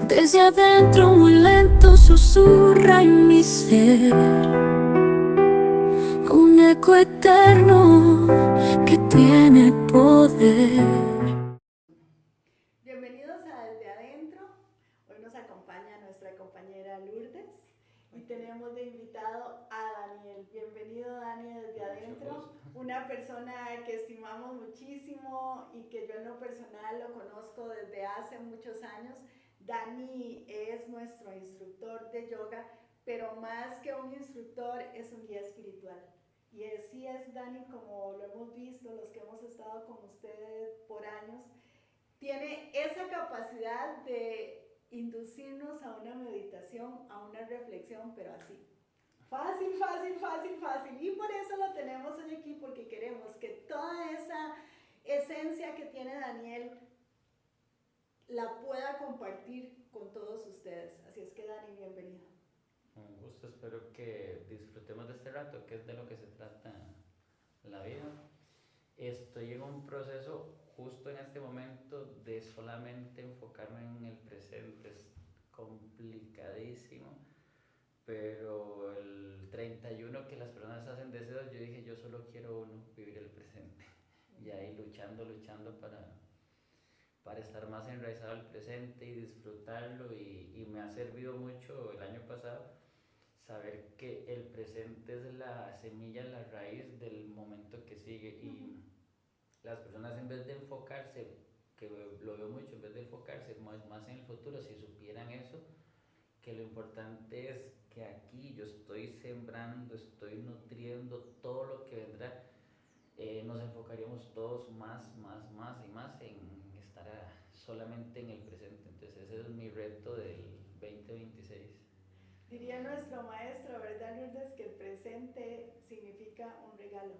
Desde adentro muy lento susurra en mi ser un eco eterno que tiene poder. Bienvenidos a Desde Adentro. Hoy nos acompaña nuestra compañera Lourdes y tenemos de invitado a Daniel. Bienvenido, Dani, Desde Adentro. Una persona que estimamos muchísimo y que yo en lo personal lo conozco desde hace muchos años. Dani es nuestro instructor de yoga, pero más que un instructor es un guía espiritual. Y así es Dani, como lo hemos visto, los que hemos estado con ustedes por años, tiene esa capacidad de inducirnos a una meditación, a una reflexión, pero así. Fácil, fácil, fácil, fácil. Y por eso lo tenemos hoy aquí, porque queremos que toda esa esencia que tiene Daniel la pueda compartir con todos ustedes. Así es que Dani, bienvenido. Un gusto, espero que disfrutemos de este rato, que es de lo que se trata la vida. Estoy en un proceso justo en este momento de solamente enfocarme en el presente. Es complicadísimo, pero el 31 que las personas hacen deseos, yo dije, yo solo quiero uno, vivir el presente. Y ahí luchando para estar más enraizado al presente y disfrutarlo, y me ha servido mucho el año pasado saber que el presente es la semilla, la raíz del momento que sigue. Y las personas, en vez de enfocarse, que lo veo mucho, en vez de enfocarse más en el futuro, si supieran eso, que lo importante es que aquí yo estoy sembrando, estoy nutriendo todo lo que vendrá, nos enfocaríamos todos más y más en estar solamente en el presente. Entonces ese es mi reto del 2026. Diría nuestro maestro, ¿verdad, Lourdes? Que el presente significa un regalo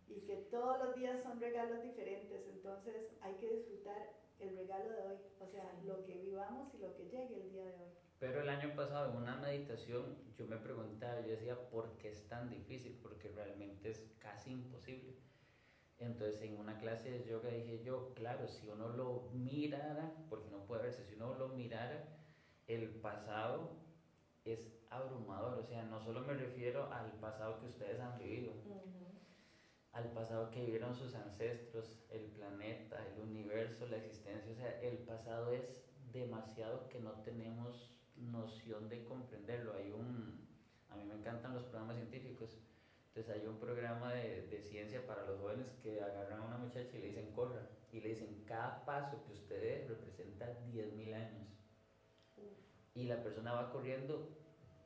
y que todos los días son regalos diferentes, entonces hay que disfrutar el regalo de hoy, o sea, sí, lo que vivamos y lo que llegue el día de hoy. Pero el año pasado en una meditación yo me preguntaba, yo decía, ¿por qué es tan difícil? Porque realmente es casi imposible. Entonces en una clase de yoga dije yo, claro, si uno lo mirara, porque no puede verse, si uno lo mirara, el pasado es abrumador. O sea, no solo me refiero al pasado que ustedes han vivido, al pasado que vivieron sus ancestros, el planeta, el universo, la existencia. O sea, el pasado es demasiado que no tenemos noción de comprenderlo. A mí me encantan los programas científicos. Entonces hay un programa de ciencia para los jóvenes que agarran a una muchacha y le dicen corra, y le dicen cada paso que usted dé representa 10.000 años. Y la persona va corriendo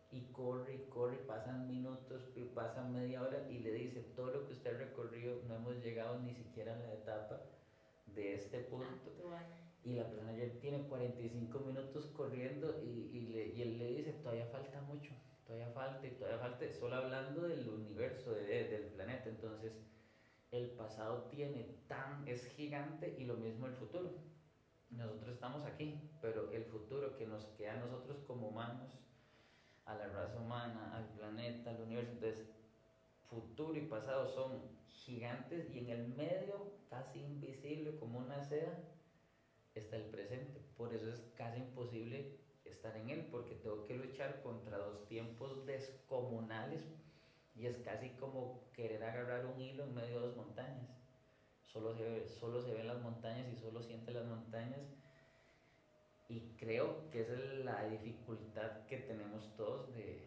y corre, pasan minutos, pasan media hora, y le dice, todo lo que usted ha recorrido no hemos llegado ni siquiera a la etapa de este punto. Y la persona ya tiene 45 minutos corriendo, y él le dice, todavía falta mucho, todavía falta, solo hablando del universo, del planeta. Entonces el pasado es gigante, y lo mismo el futuro. Nosotros estamos aquí, pero el futuro que nos queda a nosotros como humanos, a la raza humana, al planeta, al universo. Entonces, futuro y pasado son gigantes, y en el medio, casi invisible como una seda, está el presente. Por eso es casi imposible estar en él, porque tengo que luchar contra dos tiempos descomunales, y es casi como querer agarrar un hilo en medio de dos montañas. Solo se ven las montañas y solo siente las montañas. Y creo que esa es la dificultad que tenemos todos de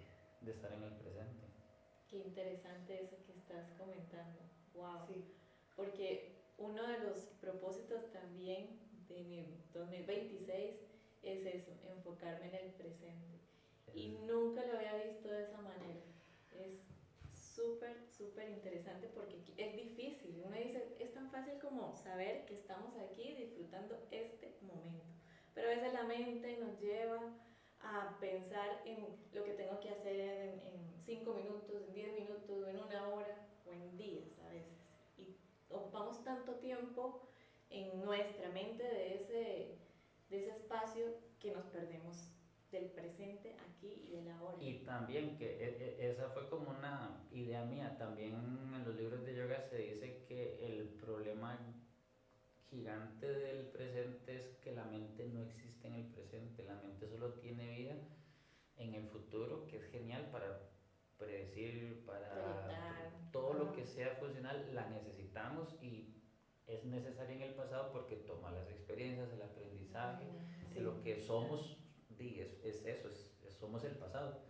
estar en el presente. Qué interesante eso que estás comentando. Wow. Sí. Porque uno de los propósitos también de mi 2026 es eso, enfocarme en el presente. Y nunca lo había visto de esa manera. Es súper interesante porque es difícil. Uno dice, es tan fácil como saber que estamos aquí disfrutando este momento. Pero a veces la mente nos lleva a pensar en lo que tengo que hacer en 5 minutos, en 10 minutos, en una hora o en días a veces. Y ocupamos tanto tiempo en nuestra mente de ese espacio que nos perdemos del presente aquí y del ahora. Y también que esa fue como una idea mía. También en los libros de yoga se dice que el problema gigante del presente es que la mente no existe en el presente, la mente solo tiene vida en el futuro, que es genial para predecir, para Proyectar. todo lo que sea funcional, la necesitamos y es necesaria en el pasado porque toma las experiencias, el aprendizaje, de lo que somos, es eso, somos el pasado.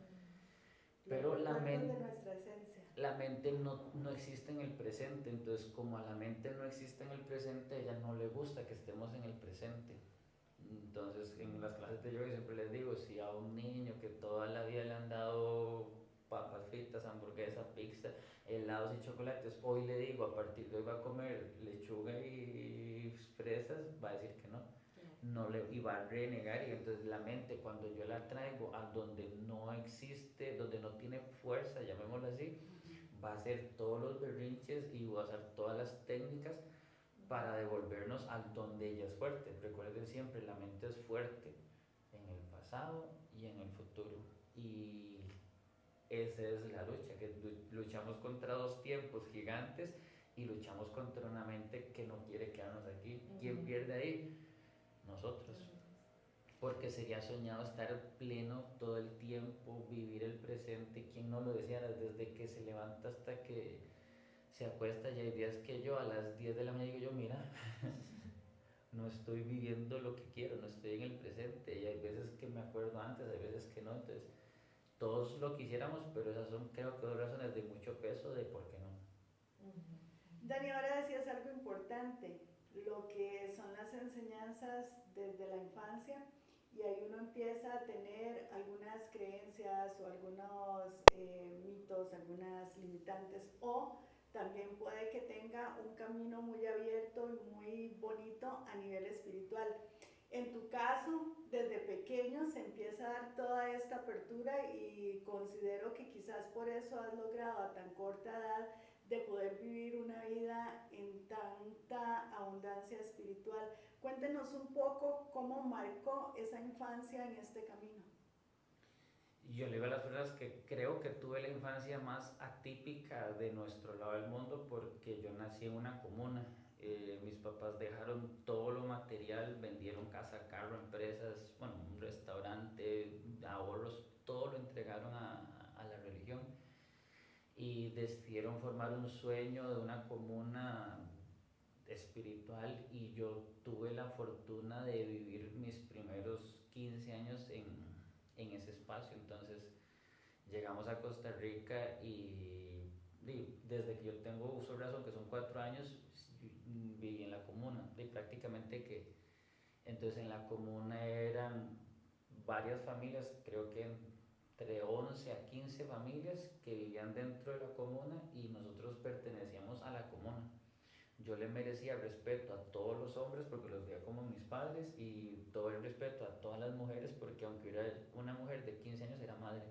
Pero la mente, de nuestra esencia. la mente no existe en el presente, entonces como a la mente no existe en el presente, a ella no le gusta que estemos en el presente. Entonces en las clases de yoga siempre les digo, si a un niño que toda la vida le han dado papas fritas, hamburguesa, pizza, helados y chocolates, hoy le digo a partir de hoy va a comer lechuga y fresas, va a decir que no. Y va a renegar, y entonces la mente cuando yo la traigo a donde no existe, donde no tiene fuerza, llamémoslo así, va a hacer todos los berrinches y va a hacer todas las técnicas para devolvernos al donde ella es fuerte. Recuerden siempre, la mente es fuerte en el pasado y en el futuro, y esa es la lucha, que luchamos contra dos tiempos gigantes y luchamos contra una mente que no quiere quedarnos aquí. ¿Quién pierde ahí? Nosotros, porque sería soñado estar pleno todo el tiempo, vivir el presente. ¿Quién no lo deseara? Desde que se levanta hasta que se acuesta, y hay días que yo a las 10 de la mañana digo yo, mira, no estoy viviendo lo que quiero, no estoy en el presente, y hay veces que me acuerdo antes, hay veces que no, entonces todos lo quisiéramos, pero esas son creo que dos razones de mucho peso de por qué no. Dani, ahora decías algo importante, lo que son las enseñanzas desde la infancia, y ahí uno empieza a tener algunas creencias o algunos mitos, algunas limitantes, o también puede que tenga un camino muy abierto y muy bonito a nivel espiritual. En tu caso, desde pequeño se empieza a dar toda esta apertura, y considero que quizás por eso has logrado a tan corta edad de poder vivir una vida en tanta abundancia espiritual. Cuéntenos un poco cómo marcó esa infancia en este camino. Yo le digo a las personas que creo que tuve la infancia más atípica de nuestro lado del mundo, porque yo nací en una comuna. Mis papás dejaron todo lo material, vendieron casa, carro, empresas, bueno, un restaurante, ahorros, todo lo entregaron a la religión, y decidieron formar un sueño de una comuna espiritual, y yo tuve la fortuna de vivir mis primeros 15 años en ese espacio. Entonces llegamos a Costa Rica y desde que yo tengo uso de razón, que son 4 años, viví en la comuna, y prácticamente que entonces en la comuna eran varias familias, creo que entre 11 a 15 familias que vivían dentro de la comuna, y nosotros pertenecíamos a la comuna. Yo le merecía respeto a todos los hombres porque los veía como mis padres, y todo el respeto a todas las mujeres porque aunque era una mujer de 15 años era madre.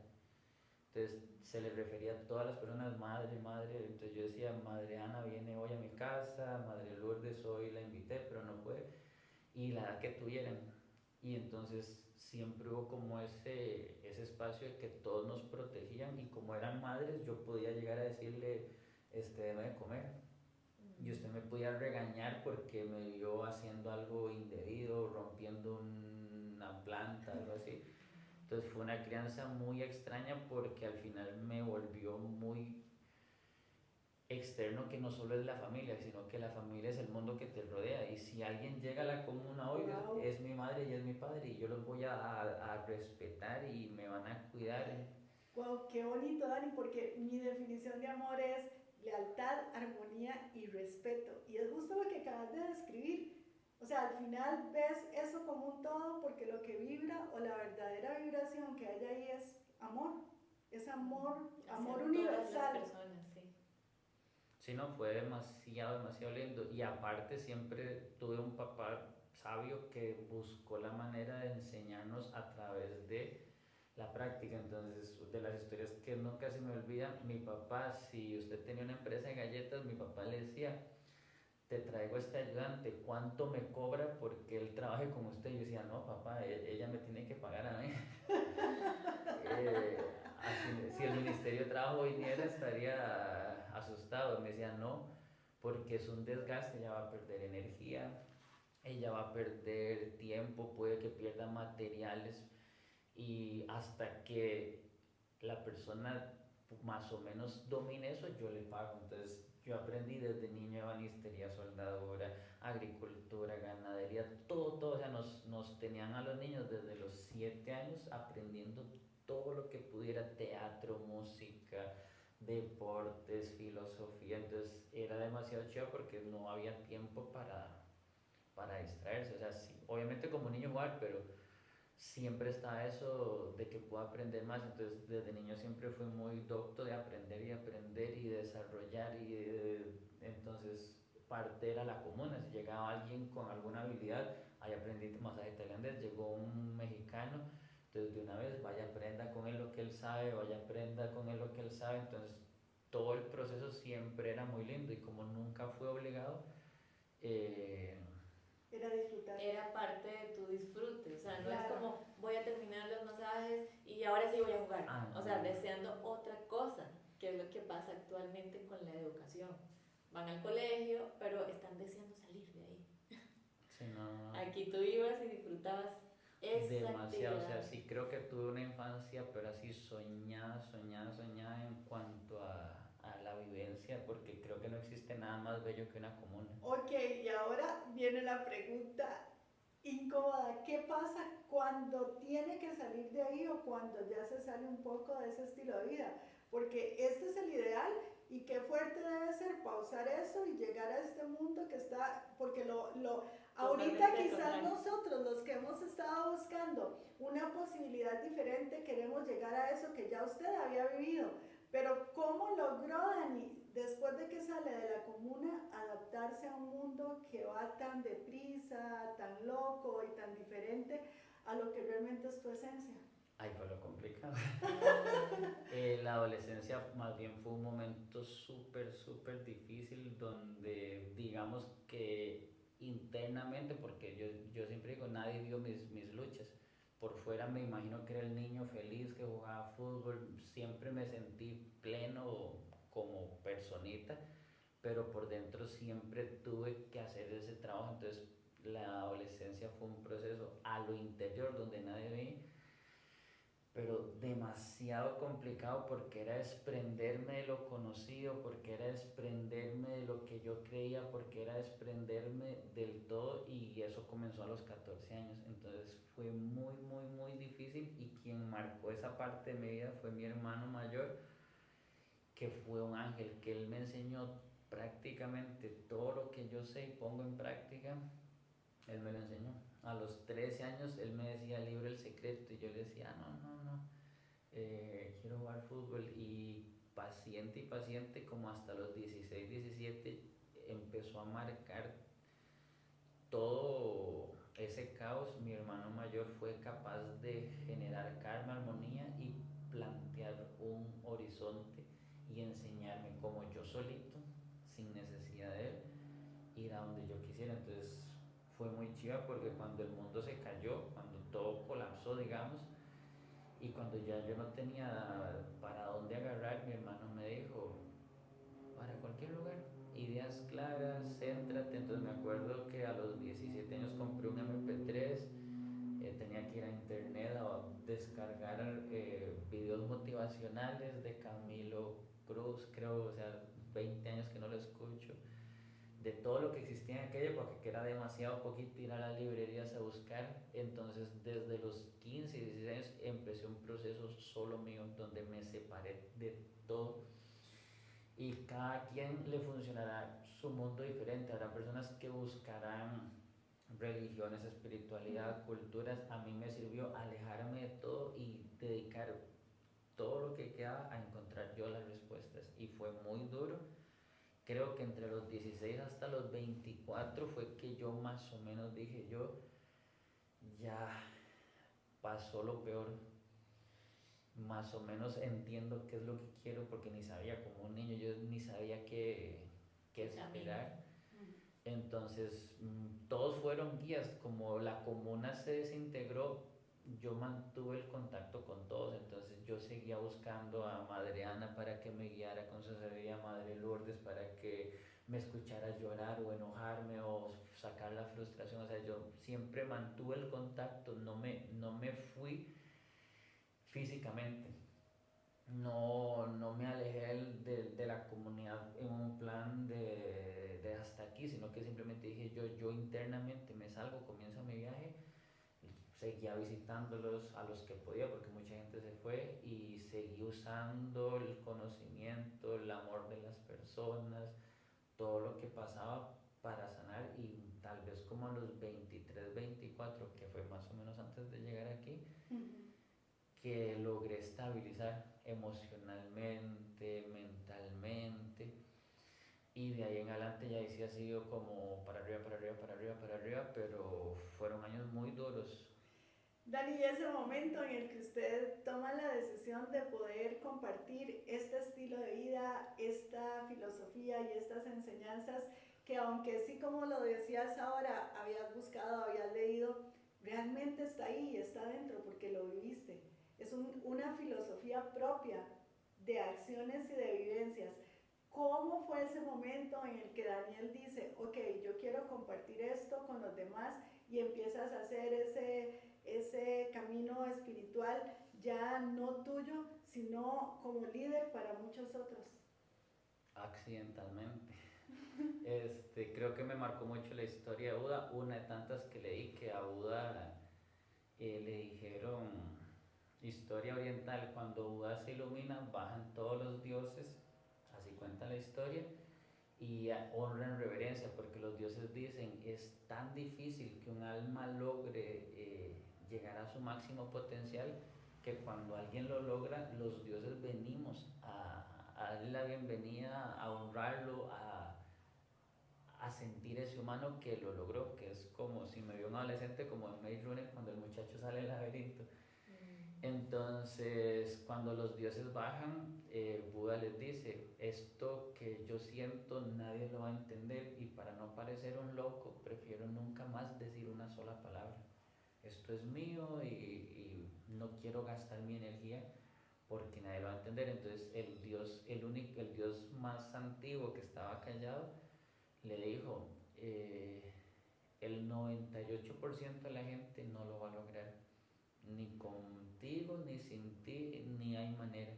Entonces se le refería a todas las personas madre, madre. Entonces yo decía, madre Ana viene hoy a mi casa, madre Lourdes hoy la invité pero no puede, y la edad que tuvieran. Y entonces siempre hubo como ese espacio de que todos nos protegían, y como eran madres yo podía llegar a decirle, deme de comer, y usted me podía regañar porque me vio haciendo algo indebido, rompiendo una planta, algo así. Entonces fue una crianza muy extraña porque al final me volvió muy externo, que no solo es la familia, sino que la familia es el mundo que te rodea, y si alguien llega a la comuna hoy, wow, es mi madre y es mi padre, y yo los voy a respetar y me van a cuidar. Wow, qué bonito, Dani, porque mi definición de amor es lealtad, armonía y respeto, y es justo lo que acabas de describir. O sea, al final ves eso como un todo, porque lo que vibra o la verdadera vibración que hay ahí es amor, amor universal. Todas las personas, sí. Sí, no, fue demasiado lindo, y aparte siempre tuve un papá sabio que buscó la manera de enseñarnos a través de la práctica. Entonces, de las historias que nunca se me olvidan, mi papá, si usted tenía una empresa de galletas, mi papá le decía, te traigo este ayudante, ¿cuánto me cobra porque él trabaje como usted? Y yo decía, no papá, ella me tiene que pagar a mí. Si el Ministerio de Trabajo viniera estaría asustado. Me decía, no, porque es un desgaste, ella va a perder energía, ella va a perder tiempo, puede que pierda materiales y hasta que la persona más o menos domine eso, yo le pago. Entonces yo aprendí desde niño ebanistería, soldadura, agricultura, ganadería, todo, o sea, nos tenían a los niños desde los 7 años aprendiendo todo lo que pudiera, teatro, música, deportes, filosofía. Entonces era demasiado chido porque no había tiempo para distraerse. O sea, sí, obviamente como niño jugar, pero siempre está eso de que puedo aprender más. Entonces desde niño siempre fui muy docto de aprender y desarrollar entonces parte era la comuna. Si llegaba alguien con alguna habilidad, ahí aprendí masaje tailandés, llegó un mexicano, entonces de una vez vaya aprenda con él lo que él sabe, vaya aprenda con él lo que él sabe. Entonces todo el proceso siempre era muy lindo y como nunca fue obligado, eh, Era disfrutar. Era parte de tu disfrute, o sea, no es Claro. como voy a terminar los masajes y ahora sí voy a jugar, Ah, o sea, no. deseando otra cosa, que es lo que pasa actualmente con la educación. Van al colegio, pero están deseando salir de ahí. sí, no, Aquí tú ibas y disfrutabas esa demasiado. O sea, actividad. sí creo que tuve una infancia, pero así soñada en cuanto a la vivencia, porque creo que no existe nada más bello que una comuna. Ok, y ahora viene la pregunta incómoda. ¿Qué pasa cuando tiene que salir de ahí o cuando ya se sale un poco de ese estilo de vida? Porque este es el ideal y qué fuerte debe ser pausar eso y llegar a este mundo que está, porque ahorita Totalmente quizás contrario. nosotros los que hemos estado buscando una posibilidad diferente queremos llegar a eso que ya usted había vivido. Pero ¿cómo logró Dani, después de que sale de la comuna, adaptarse a un mundo que va tan deprisa, tan loco y tan diferente a lo que realmente es tu esencia? Ahí fue lo complicado. La adolescencia más bien fue un momento súper difícil donde digamos que internamente, porque yo siempre digo, nadie vio mis luchas. Por fuera me imagino que era el niño feliz que jugaba fútbol, siempre me sentí pleno como personita, pero por dentro siempre tuve que hacer ese trabajo. Entonces la adolescencia fue un proceso a lo interior donde nadie ve, pero demasiado complicado porque era desprenderme de lo conocido, porque era desprenderme de lo que yo creía, porque era desprenderme del todo, y eso comenzó a los 14 años. Entonces fue muy difícil, y quien marcó esa parte de mi vida fue mi hermano mayor, que fue un ángel, que él me enseñó prácticamente todo lo que yo sé y pongo en práctica. Él me lo enseñó. A los 13 años él me decía el libro El Secreto y yo le decía, no, quiero jugar fútbol. Y paciente, como hasta los 16, 17, empezó a marcar todo ese caos. Mi hermano mayor fue capaz de generar calma, armonía y plantear un horizonte y enseñarme como yo solito, sin necesidad de él, ir a donde yo quisiera. Entonces fue muy chiva porque cuando el mundo se cayó, cuando todo colapsó, digamos, y cuando ya yo no tenía para dónde agarrar, mi hermano me dijo, para cualquier lugar, ideas claras, céntrate. Entonces me acuerdo que a los 17 años compré un MP3, tenía que ir a internet a descargar videos motivacionales de Camilo Cruz, creo, o sea, 20 años que no lo escucho, de todo lo que existía en aquella época, que era demasiado poquito, ir a las librerías a buscar. Entonces desde los 15 y 16 años empecé un proceso solo mío donde me separé de todo, y cada quien le funcionará su mundo diferente. Habrá personas que buscarán religiones, espiritualidad, culturas. A mí me sirvió alejarme de todo y dedicar todo lo que queda a encontrar yo las respuestas, y fue muy duro. Creo que entre los 16 hasta los 24 fue que yo más o menos dije, yo ya pasó lo peor, más o menos entiendo qué es lo que quiero, porque ni sabía, como un niño, yo ni sabía qué esperar. Entonces todos fueron guías. Como la comuna se desintegró, yo mantuve el contacto con todos. Entonces yo seguía buscando a Madre Ana para que me guiara con su sabiduría, a Madre Lourdes para que me escuchara llorar o enojarme o sacar la frustración. O sea, yo siempre mantuve el contacto, no me fui físicamente. No me alejé de la comunidad en un plan de hasta aquí, sino que simplemente dije yo internamente me salgo, comienzo mi viaje, seguía visitándolos a los que podía porque mucha gente se fue y seguí usando el conocimiento, el amor de las personas, todo lo que pasaba para sanar y tal vez como a los 23, 24, que fue más o menos antes de llegar aquí, que logré estabilizar emocionalmente, mentalmente, y de ahí en adelante ya sí ha sido como para arriba, para arriba, para arriba, para arriba, pero fueron años muy duros. Dani, ese momento en el que usted toma la decisión de poder compartir este estilo de vida, esta filosofía y estas enseñanzas, que aunque sí, como lo decías ahora, habías buscado, habías leído, realmente está ahí, está dentro porque lo viviste. Es una filosofía propia de acciones y de vivencias. ¿Cómo fue ese momento en el que Daniel dice, ok, yo quiero compartir esto con los demás, y empiezas a hacer ese camino espiritual ya no tuyo, sino como líder para muchos otros? Accidentalmente. Creo que me marcó mucho la historia de Buda, una de tantas que leí, que a Buda le dijeron, historia oriental, cuando Buda se ilumina, bajan todos los dioses, así cuenta la historia, y honran reverencia, porque los dioses dicen, es tan difícil que un alma logre llegar a su máximo potencial, que cuando alguien lo logra, los dioses venimos a darle la bienvenida, a honrarlo, a sentir ese humano que lo logró, que es como si me vio un adolescente como en Maze Runner cuando el muchacho sale del laberinto. Entonces, cuando los dioses bajan, Buda les dice, esto que yo siento nadie lo va a entender, y para no parecer un loco, prefiero nunca más decir una sola palabra. Esto es mío y no quiero gastar mi energía porque nadie lo va a entender. Entonces el dios más antiguo que estaba callado le dijo, el 98% de la gente no lo va a lograr, ni contigo, ni sin ti, ni hay manera,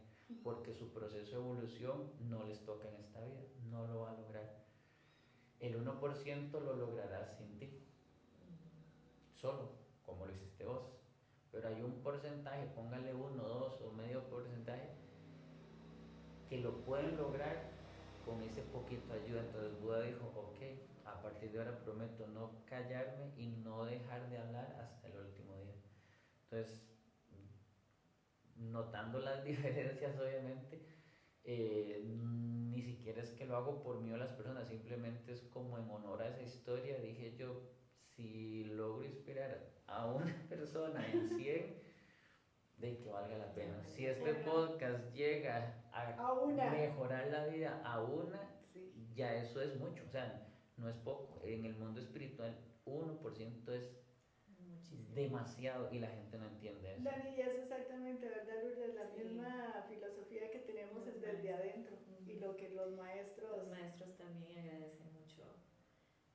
porque su proceso de evolución no les toca en esta vida, no lo va a lograr. El 1% lo logrará sin ti, solo, como lo hiciste vos, pero hay un porcentaje, póngale 1, 2 o medio porcentaje, que lo pueden lograr con ese poquito de ayuda. Entonces Buda dijo, ok, a partir de ahora prometo no callarme y no dejar de hablar hasta el último día. Entonces, notando las diferencias obviamente, ni siquiera es que lo hago por mí o las personas, simplemente es como en honor a esa historia. Dije yo, si logro inspirar a una persona en 100, de que valga la pena. Si este podcast llega a mejorar la vida a una, sí, ya eso es mucho, o sea, no es poco. En el mundo espiritual 1% es Muchísimo. demasiado y la gente no entiende eso. Dani, y es exactamente, ¿verdad, Lourdes? La Sí. misma filosofía que tenemos Los es desde maestros. adentro, y lo que los maestros... Los maestros también agradecen mucho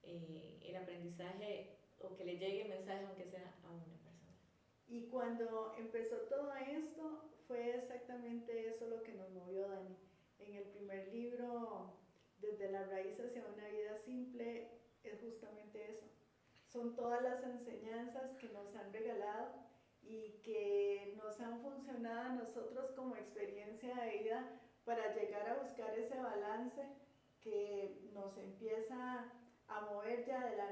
el aprendizaje, o que le llegue el mensaje aunque sea a una persona. Y cuando empezó todo esto, fue exactamente eso lo que nos movió, Dani. En el primer libro, Desde la raíz hacia una vida simple, es justamente eso. Son todas las enseñanzas que nos han regalado y que nos han funcionado a nosotros como experiencia de vida para llegar a buscar ese balance que nos empieza a mover ya de la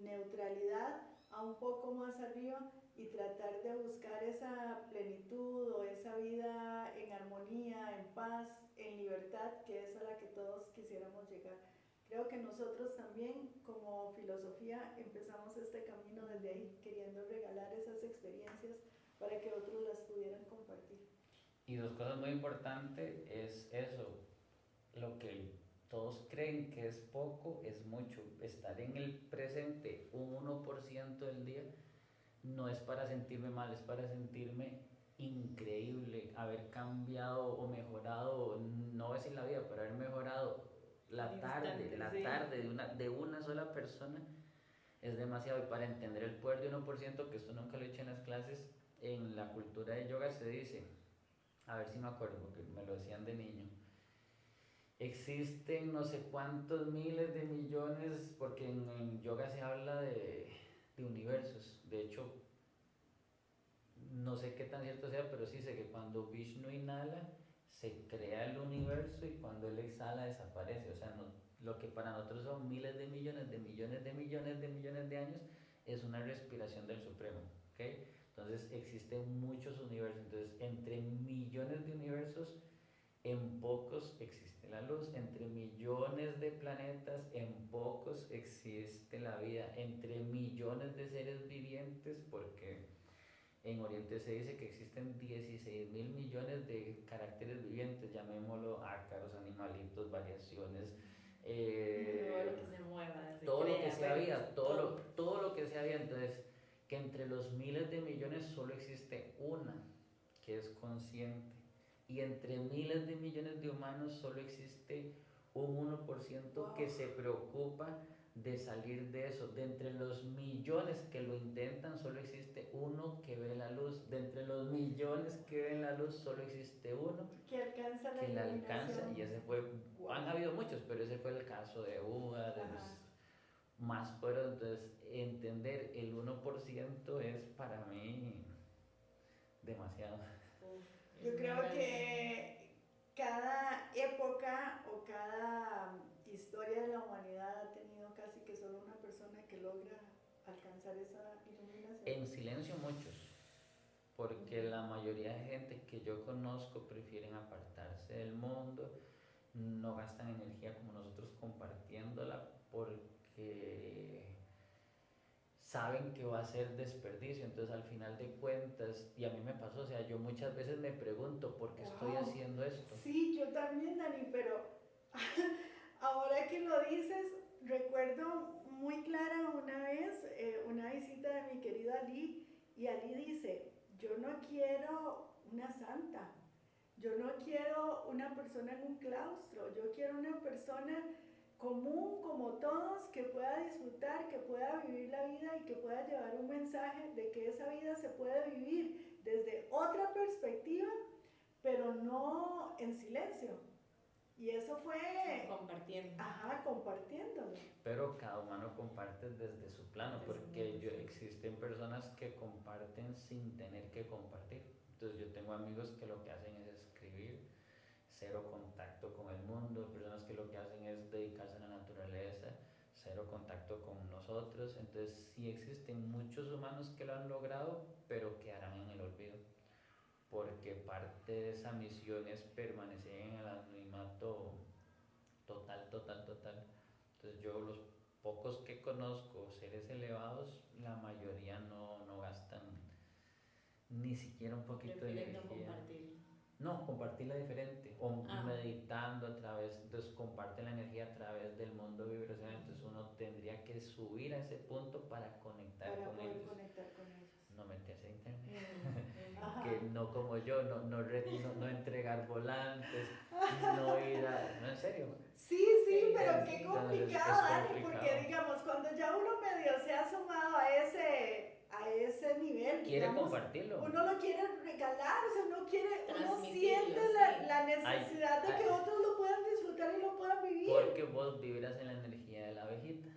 neutralidad a un poco más arriba, y tratar de buscar esa plenitud o esa vida en armonía, en paz, en libertad, que es a la que todos quisiéramos llegar. Creo que nosotros también, como filosofía, empezamos este camino desde ahí, queriendo regalar esas experiencias para que otros las pudieran compartir. Y dos cosas muy importantes es eso, lo que todos creen que es poco, es mucho. Estar en el presente un 1% del día no es para sentirme mal, es para sentirme increíble, haber cambiado o mejorado, no voy a decir la vida, pero haber mejorado la Instante, sí. tarde de una sola persona es demasiado. Y para entender el poder de 1%, que esto nunca lo he hecho en las clases, en la cultura de yoga se dice, a ver si me acuerdo, porque me lo decían de niño, existen no sé cuántos miles de millones, porque en yoga se habla de universos. De hecho, no sé qué tan cierto sea, pero sí sé que cuando Vishnu inhala, se crea el universo, y cuando él exhala desaparece. O sea, lo que para nosotros son miles de millones de millones de millones de millones de años es una respiración del Supremo. ¿Okay? Entonces existen muchos universos. Entonces, entre millones de universos, en pocos existe la luz. Entre millones de planetas, en pocos existe la vida. Entre millones de seres vivientes, porque en Oriente se dice que existen 16.000 millones de caracteres vivientes, llamémoslo ácaros, animalitos, variaciones, Todo lo que se mueva, se todo lo que crea, sea bueno, vida, todo lo que sea vida. Entonces, que entre los miles de millones solo existe una que es consciente, y entre miles de millones de humanos solo existe un 1% que se preocupa de salir de eso. De entre los millones que lo intentan, solo existe uno que ve la luz. De entre los millones que ven la luz, solo existe uno Que alcanza la que la iluminación. alcanza. Y ese fue, han habido muchos, pero ese fue el caso de Buda, de los más poderosos. Entonces, entender el 1% es para mí demasiado. Uf, Yo es creo una gran que cada época o cada historia de la humanidad ha tenido casi que solo una persona que logra alcanzar esa iluminación. En silencio muchos, porque la mayoría de gente que yo conozco prefieren apartarse del mundo, no gastan energía como nosotros compartiéndola, porque saben que va a ser desperdicio. Entonces, al final de cuentas, y a mí me pasó, o sea, yo muchas veces me pregunto por qué estoy haciendo esto. Sí, yo también, Dani, pero ahora que lo dices, recuerdo muy clara una vez una visita de mi querido Ali, y Ali dice, yo no quiero una santa, yo no quiero una persona en un claustro, yo quiero una persona común como todos, que pueda disfrutar, que pueda vivir la vida y que pueda llevar un mensaje de que esa vida se puede vivir desde otra perspectiva, pero no en silencio. Y eso fue compartiendo. Ajá, compartiéndolo. Pero cada humano comparte desde su plano, Desde su porque mundo, sí. existen personas que comparten sin tener que compartir. Entonces, yo tengo amigos que lo que hacen es escribir, cero contacto con el mundo, personas que lo que hacen es dedicarse a la naturaleza, cero contacto con nosotros. Entonces, sí existen muchos humanos que lo han logrado, pero quedarán en el olvido, porque parte de esa misión es permanecer en el anonimato total, total, total. Entonces, yo, los pocos que conozco, seres elevados, la mayoría no gastan ni siquiera un poquito de Prefieren no energía. compartir. No, compartirla diferente, o meditando a través, entonces comparte la energía a través del mundo vibracional. Entonces, uno tendría que subir a ese punto para conectar Para con poder ellos. conectar con ellos. No meterse a internet. Ajá. Que no como yo, no entregar volantes, no ir a... No, en serio. Sí, Sí, pero es- qué entonces, complicado, es Dani, complicado. porque digamos, cuando ya uno medio se ha sumado a ese nivel, Quiere digamos, compartirlo. uno lo quiere regalar, o sea, uno Transmitirlo, siente sí. la necesidad de que otros lo puedan disfrutar y lo puedan vivir. Porque vos vibras en la energía de la abejita.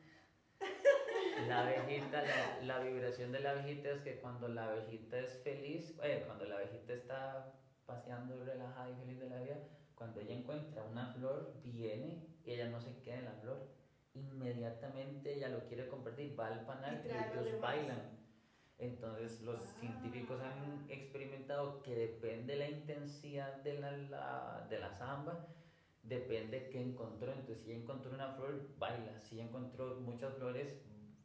La abejita, la vibración de la abejita es que cuando la abejita es feliz, cuando la abejita está paseando relajada y feliz de la vida, cuando ella encuentra una flor, viene, ella no se queda en la flor, inmediatamente ella lo quiere compartir, va al panal y trae a los ellos demás. bailan. Entonces, los científicos han experimentado que depende la intensidad de la samba, depende qué encontró. Entonces, si encontró una flor, baila. Si encontró muchas flores,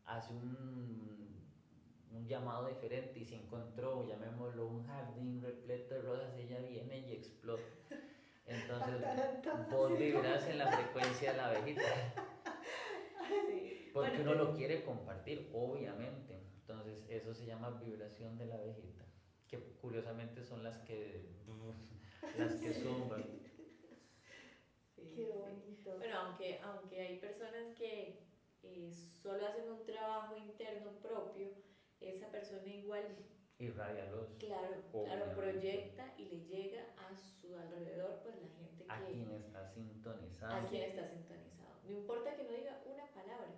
hace un llamado diferente. Y si encontró, llamémoslo, un jardín repleto de rosas, ella viene y explota. Entonces, vos vibrás en la frecuencia de la abejita, Sí. porque Bueno, uno lo quiere compartir, obviamente. Entonces, eso se llama vibración de la abejita, que curiosamente son las que zumban. Sí. Sí, Qué sí. bonito. Bueno, aunque hay personas que solo hacen un trabajo interno propio, esa persona igual, Irradia luz. claro, Obviamente. proyecta y le llega a su alrededor, pues la gente A que, quien está sintonizado. a quien está sintonizado. No importa que no diga una palabra,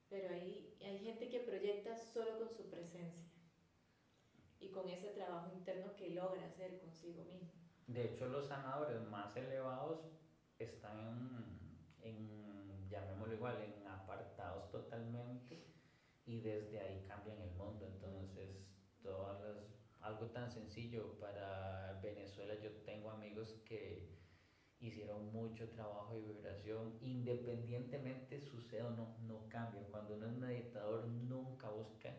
pero hay gente que proyecta solo con su presencia y con ese trabajo interno que logra hacer consigo mismo. De hecho, los sanadores más elevados están llamémoslo igual, en apartados totalmente y desde ahí cambian el mundo. Entonces, algo tan sencillo para Venezuela, yo tengo amigos que hicieron mucho trabajo de vibración, independientemente suceda o no, no cambia. Cuando uno es meditador, nunca busca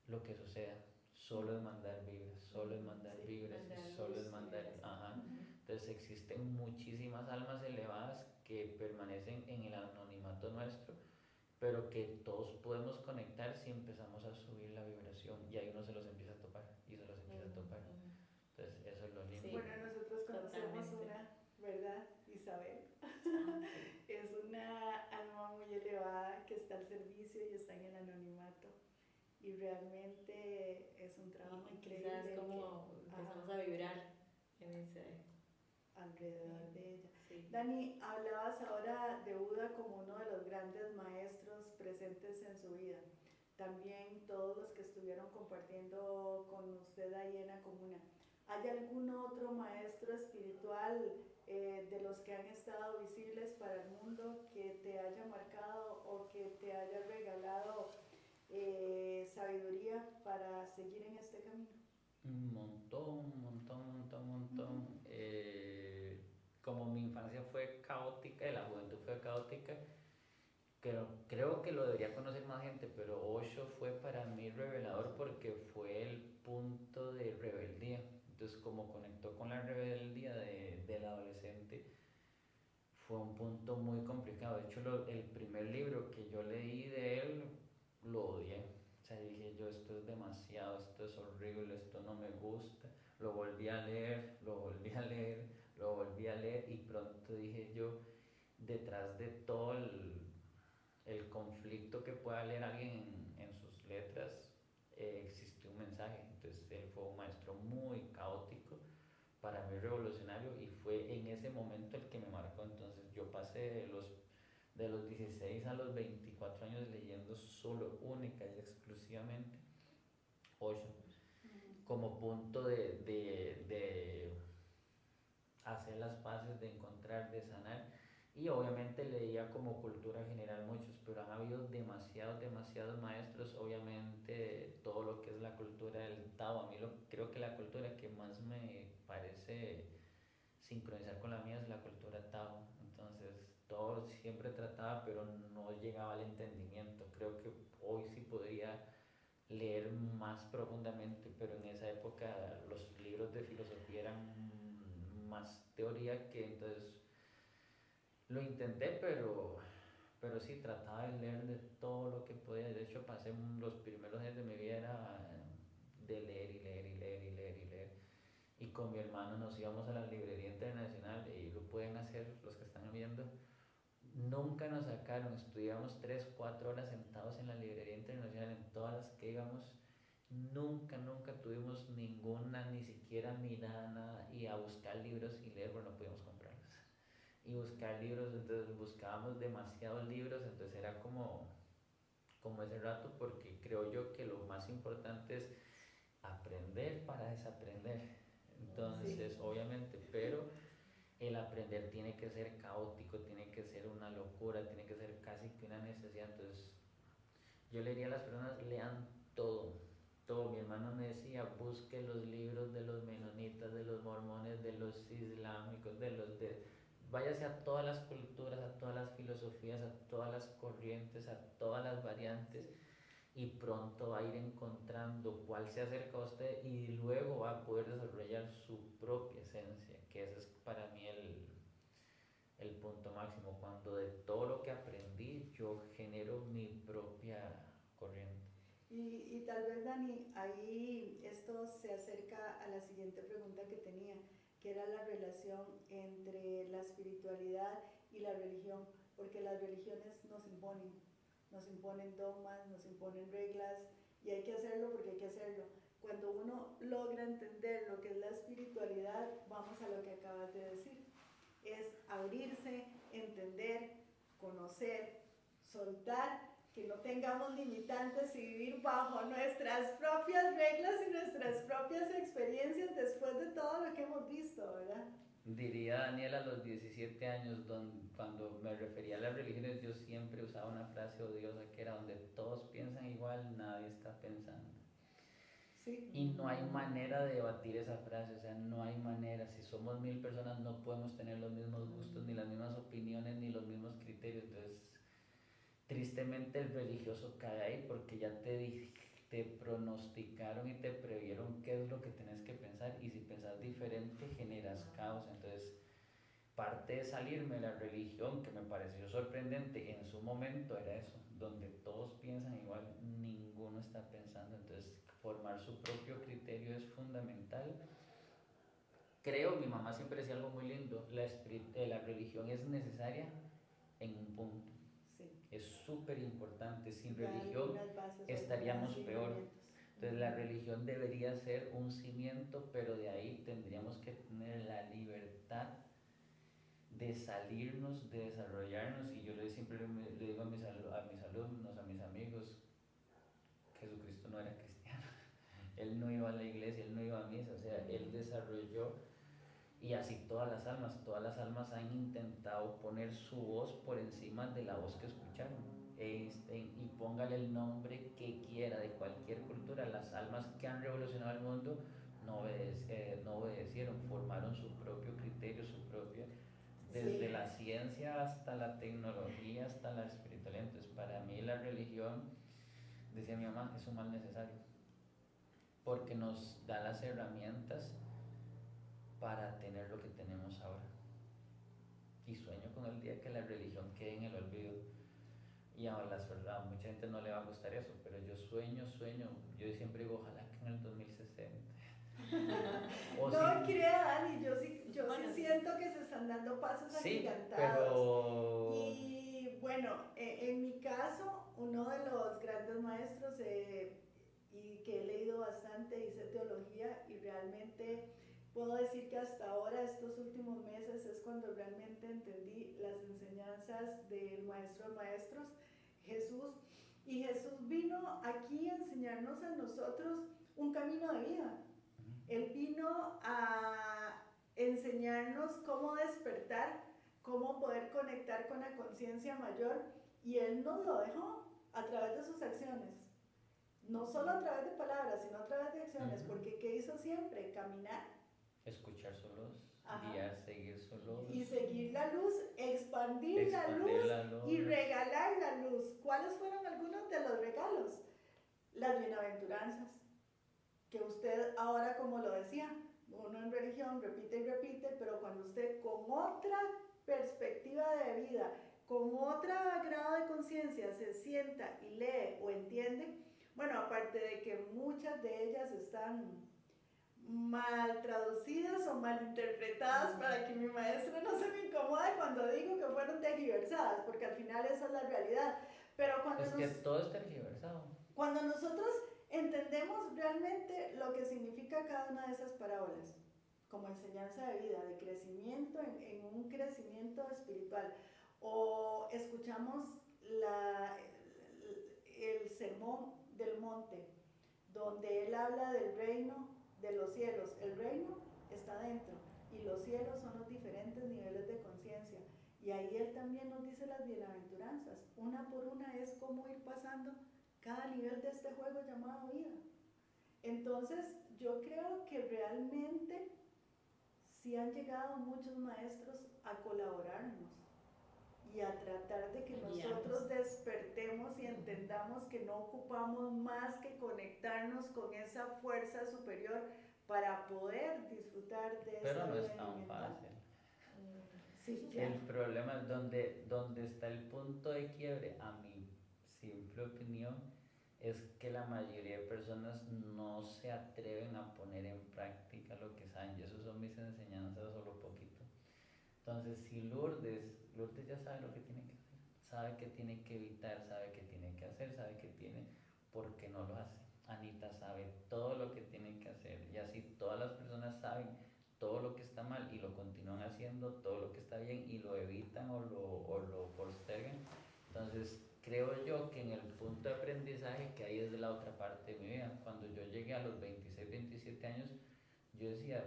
lo que suceda, solo es mandar vibras, solo es mandar Sí, vibras mandar y solo es luz, mandar. vibración. Ajá. Ujú. Entonces existen muchísimas almas elevadas que permanecen en el anonimato nuestro, pero que todos podemos conectar si empezamos a subir la vibración y ahí uno se los empieza a topar y se los empieza a topar. Entonces eso es lo lindo. Sí. Bueno, nosotros conocemos Totalmente. una, ¿verdad? Isabel. Ah, sí. Es una alma muy elevada que está al servicio y está en el anonimato. Y realmente es un trabajo Y increíble quizás como que, empezamos a vibrar en ese... alrededor de ella. Sí. Dani, hablabas ahora de Buda como uno de los grandes maestros presentes en su vida. También todos los que estuvieron compartiendo con usted ahí en la comuna. ¿Hay algún otro maestro espiritual de los que han estado visibles para el mundo que te haya marcado o que te haya regalado sabiduría para seguir en este camino? Un montón. Como mi infancia fue caótica y la juventud fue caótica, creo que lo debería conocer más gente, pero Osho fue para mí revelador porque fue el punto de rebeldía. Entonces, como conectó con la rebeldía del adolescente, fue un punto muy complicado. De hecho, el primer libro que yo leí de él lo odié. O sea, dije yo, esto es demasiado, esto es horrible, esto no me gusta. Lo volví a leer, lo volví a leer, lo volví a leer y pronto dije yo, detrás de todo el conflicto que pueda leer alguien en sus letras, existe un mensaje. Entonces él fue un maestro muy caótico, para mí revolucionario, y fue en ese momento el que me marcó. Entonces yo pasé de los 16 a los 24 años leyendo solo, única y exclusivamente Osho, como punto de hacer las paces, de encontrar, de sanar. Y obviamente leía como cultura general muchos, pero han habido demasiados maestros. Obviamente todo lo que es la cultura del Tao, a mí creo que la cultura que más me parece sincronizar con la mía es la cultura Tao. Entonces todo siempre trataba, pero no llegaba al entendimiento. Creo que hoy sí podría leer más profundamente, pero en esa época los libros de filosofía eran más teoría que entonces lo intenté, pero sí trataba de leer de todo lo que podía. De hecho, pasé los primeros años de mi vida era de leer y leer y leer y leer y leer. Y con mi hermano nos íbamos a la librería internacional y lo pueden hacer los que están viendo. Nunca nos sacaron, estudiamos 3, 4 horas sentados en la librería internacional en todas las que íbamos. Nunca tuvimos ninguna, ni siquiera mirada, nada, y a buscar libros y leer, pero no podíamos comprarlos. Y buscar libros, entonces buscábamos demasiados libros, entonces era como ese rato, porque creo yo que lo más importante es aprender para desaprender. Entonces, Sí. obviamente, pero el aprender tiene que ser caótico, tiene que ser una locura, tiene que ser casi que una necesidad. Entonces, yo le diría a las personas, lean todo. Mi hermano me decía, busque los libros de los menonitas, de los mormones, de los islámicos, váyase a todas las culturas, a todas las filosofías, a todas las corrientes, a todas las variantes, y pronto va a ir encontrando cuál se acerca a usted y luego va a poder desarrollar su propia esencia, que ese es para mí el punto máximo, cuando de todo lo que aprendí yo genero mi propia corriente. Y tal vez, Dani, ahí esto se acerca a la siguiente pregunta que tenía, que era la relación entre la espiritualidad y la religión, porque las religiones nos imponen dogmas, nos imponen reglas, y hay que hacerlo porque hay que hacerlo. Cuando uno logra entender lo que es la espiritualidad, vamos a lo que acabas de decir, es abrirse, entender, conocer, soltar, que no tengamos limitantes y vivir bajo nuestras propias reglas y nuestras propias experiencias después de todo lo que hemos visto, ¿verdad? Diría Daniel a los 17 años, cuando me refería a las religiones, yo siempre usaba una frase odiosa que era: donde todos piensan igual, nadie está pensando. Sí. Y no hay manera de debatir esa frase, o sea, no hay manera. Si somos 1000 personas, no podemos tener los mismos gustos, ni las mismas opiniones, ni los mismos criterios. Entonces, tristemente el religioso cae ahí porque ya te pronosticaron y te previeron qué es lo que tenés que pensar, y si pensás diferente generas caos. Entonces, parte de salirme de la religión, que me pareció sorprendente en su momento, era eso: donde todos piensan igual, ninguno está pensando. Entonces, formar su propio criterio es fundamental. Creo, mi mamá siempre decía algo muy lindo: la religión es necesaria en un punto. Sí. Es súper importante. Sin Ya religión algunas bases, estaríamos algunos peor. cimientos. Entonces la religión debería ser un cimiento, pero de ahí tendríamos que tener la libertad de salirnos, de desarrollarnos. Y yo siempre le digo a mis alumnos, a mis amigos: Jesucristo no era cristiano, él no iba a la iglesia, él no iba a misa, o sea, él desarrolló. Y así todas las almas han intentado poner su voz por encima de la voz que escucharon. Y póngale el nombre que quiera de cualquier cultura, las almas que han revolucionado el mundo no obedecieron, formaron su propio criterio, su propia, desde la ciencia hasta la tecnología, hasta la espiritualidad. Entonces, para mí la religión, decía mi mamá, es un mal necesario, porque nos da las herramientas para tener lo que tenemos ahora. Y sueño con el día que la religión quede en el olvido. Y a mucha gente no le va a gustar eso, pero yo sueño, yo siempre digo: ojalá que en el 2060. No crea, Dani, yo sí siento que se están dando pasos agigantados. Pero... Y bueno, en mi caso, uno de los grandes maestros, y que he leído bastante, hice teología, y realmente puedo decir que hasta ahora, estos últimos meses, es cuando realmente entendí las enseñanzas del maestro de maestros, Jesús. Y Jesús vino aquí a enseñarnos a nosotros un camino de vida. Él vino a enseñarnos cómo despertar, cómo poder conectar con la conciencia mayor, y Él nos lo dejó a través de sus acciones. No solo a través de palabras, sino a través de acciones, porque ¿qué hizo siempre? Caminar. Escuchar solos, guiar, seguir solos. Y seguir la luz, expandir la luz y regalar la luz. ¿Cuáles fueron algunos de los regalos? Las bienaventuranzas, que usted ahora, como lo decía, uno en religión repite y repite, pero cuando usted con otra perspectiva de vida, con otro grado de conciencia se sienta y lee o entiende, bueno, aparte de que muchas de ellas están mal traducidas o mal interpretadas, para que mi maestro no se me incomode cuando digo que fueron tergiversadas, porque al final esa es la realidad. Pero que todo es tergiversado. Cuando nosotros entendemos realmente lo que significa cada una de esas parábolas como enseñanza de vida, de crecimiento en un crecimiento espiritual, o escuchamos el sermón del monte, donde él habla del reino de los cielos. El reino está dentro y los cielos son los diferentes niveles de conciencia, y ahí él también nos dice las bienaventuranzas. Una por una es cómo ir pasando cada nivel de este juego llamado vida. Entonces yo creo que realmente sí han llegado muchos maestros a colaborarnos y a tratar de que nosotros despertemos y entendamos que no ocupamos más que conectarnos con esa fuerza superior para poder disfrutar de Pero esa no vida es tan elemental. fácil. Sí, El problema es donde está el punto de quiebre, a mi simple opinión, es que la mayoría de personas no se atreven a poner en práctica lo que saben. Y esas son mis enseñanzas Entonces, si Lourdes ya sabe lo que tiene que hacer, sabe que tiene que evitar, sabe que tiene que hacer, sabe que tiene, ¿por qué no lo hace? Anita sabe todo lo que tiene que hacer y así todas las personas saben todo lo que está mal y lo continúan haciendo, todo lo que está bien y lo evitan o lo postergan. Entonces, creo yo que en el punto de aprendizaje, que ahí es de la otra parte de mi vida, cuando yo llegué a los 26, 27 años, yo decía,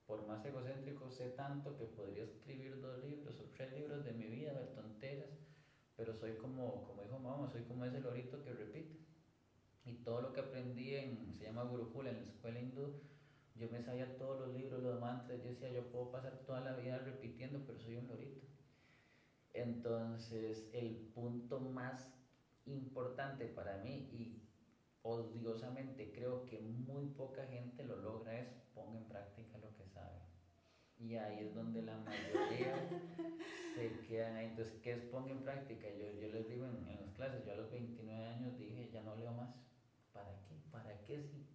por más egocéntrico, sé tanto que podría escribir 2 libros o 3 libros de mi vida, de tonteras, pero soy como dijo mamá, soy como ese lorito que repite. Y todo lo que aprendí se llama Gurukula, en la escuela hindú, yo me sabía todos los libros, los mantras, yo decía, yo puedo pasar toda la vida repitiendo, pero soy un lorito. Entonces, el punto más importante para mí, y odiosamente creo que muy poca gente lo logra, es ponga en práctica lo que sabe. Y ahí es donde la mayoría se quedan ahí. Entonces, ¿qué es ponga en práctica? Yo les digo en las clases, yo a los 29 años dije, ya no leo más. ¿Para qué? ¿Para qué si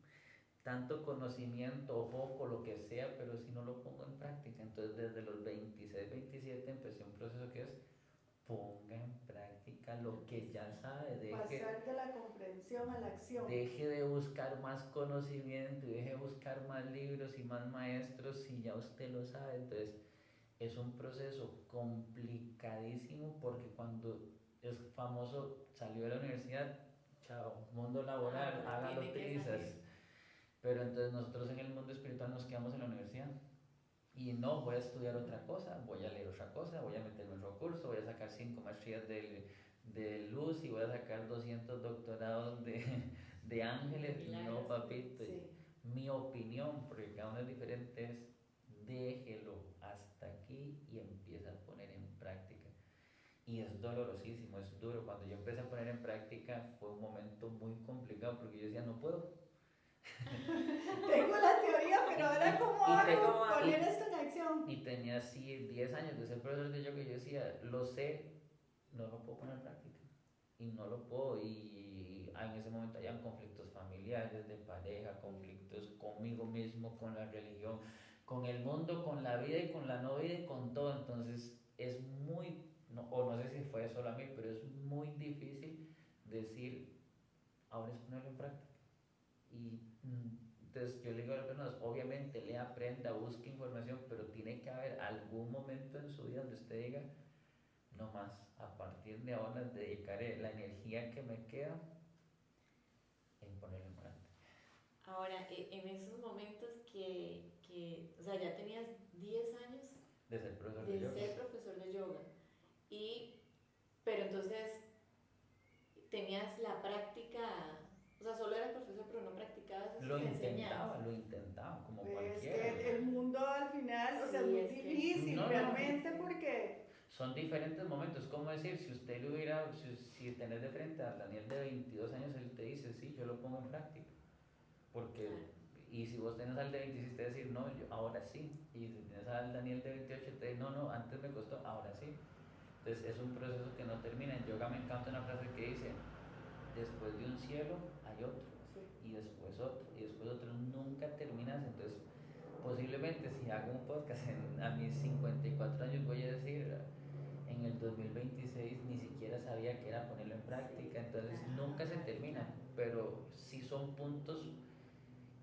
tanto conocimiento o poco, lo que sea, pero si no lo pongo en práctica? Entonces, desde los 26, 27 empecé un proceso que es ponga en práctica lo que ya sabe. Pasar de la comprensión a la acción. Deje de buscar más conocimiento, deje de buscar más libros y más maestros si ya usted lo sabe. Entonces, es un proceso complicadísimo porque cuando es famoso, salió de la universidad, chao, mundo laboral, hágalo trizas. Pero entonces nosotros en el mundo espiritual nos quedamos en la universidad y no, voy a estudiar otra cosa, voy a leer otra cosa, voy a meterme en otro curso, voy a sacar 5 maestrías de luz y voy a sacar 200 doctorados de ángeles. Milagros. No, papito, Sí. mi opinión, porque cada uno es diferente, es déjelo hasta aquí y empieza a poner en práctica. Y es dolorosísimo, es duro. Cuando yo empecé a poner en práctica fue un momento muy complicado porque yo decía, no puedo. Tengo la teoría, pero ahora cómo hago poner esto en acción. Y tenía así 10 años de ser profesor de yoga y yo decía, lo sé, no lo puedo poner en práctica. Y no lo puedo. Y en ese momento habían conflictos familiares, de pareja, conflictos conmigo mismo, con la religión, con el mundo, con la vida y con la no vida y con todo. Entonces es muy, o no sé si fue solo a mí, pero es muy difícil decir, ahora es ponerlo en práctica. Y entonces yo le digo a las personas, obviamente lea, aprenda, busque información, pero tiene que haber algún momento en su vida donde usted diga, no más, a partir de ahora dedicaré la energía que me queda en ponerlo en práctica. Ahora, en esos momentos o sea, ya tenías 10 años De ser profesor de de yoga. ser profesor de yoga, pero entonces tenías la práctica, o sea, solo eras profesor, pero no practicabas esas Lo enseñanzas. intentaba, como Es cualquiera. que el mundo al final, o sea, Sí, es muy es que- difícil No, no. realmente porque Son diferentes momentos, como decir, si usted lo hubiera, si tenés de frente a Daniel de 22 años, él te dice, sí, yo lo pongo en práctica. Porque, Claro. y si vos tenés al de 26, te decir, no, yo ahora sí. Y si tienes al Daniel de 28, te dice, no, antes me costó, ahora sí. Entonces es un proceso que no termina. En yoga me encanta una frase que dice, después de un cielo hay otro, y después otro, y después otro, nunca terminas. Entonces posiblemente si hago un podcast a mis 54 años voy a decir, en el 2026 ni siquiera sabía que era ponerlo en práctica. Entonces nunca se termina, pero sí son puntos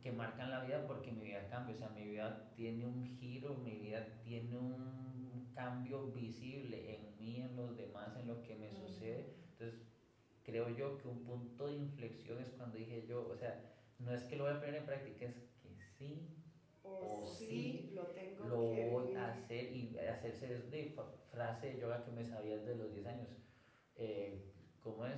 que marcan la vida porque mi vida cambia, o sea, mi vida tiene un giro, mi vida tiene un cambio visible en mí, en los demás, en lo que me sucede. Entonces creo yo que un punto de inflexión es cuando dije yo, o sea, no es que lo voy a poner en práctica, es que sí o sí lo tengo lo que voy vivir. a hacer. Y hacerse es de frase de yoga que me sabía desde los 10 años. ¿Cómo es?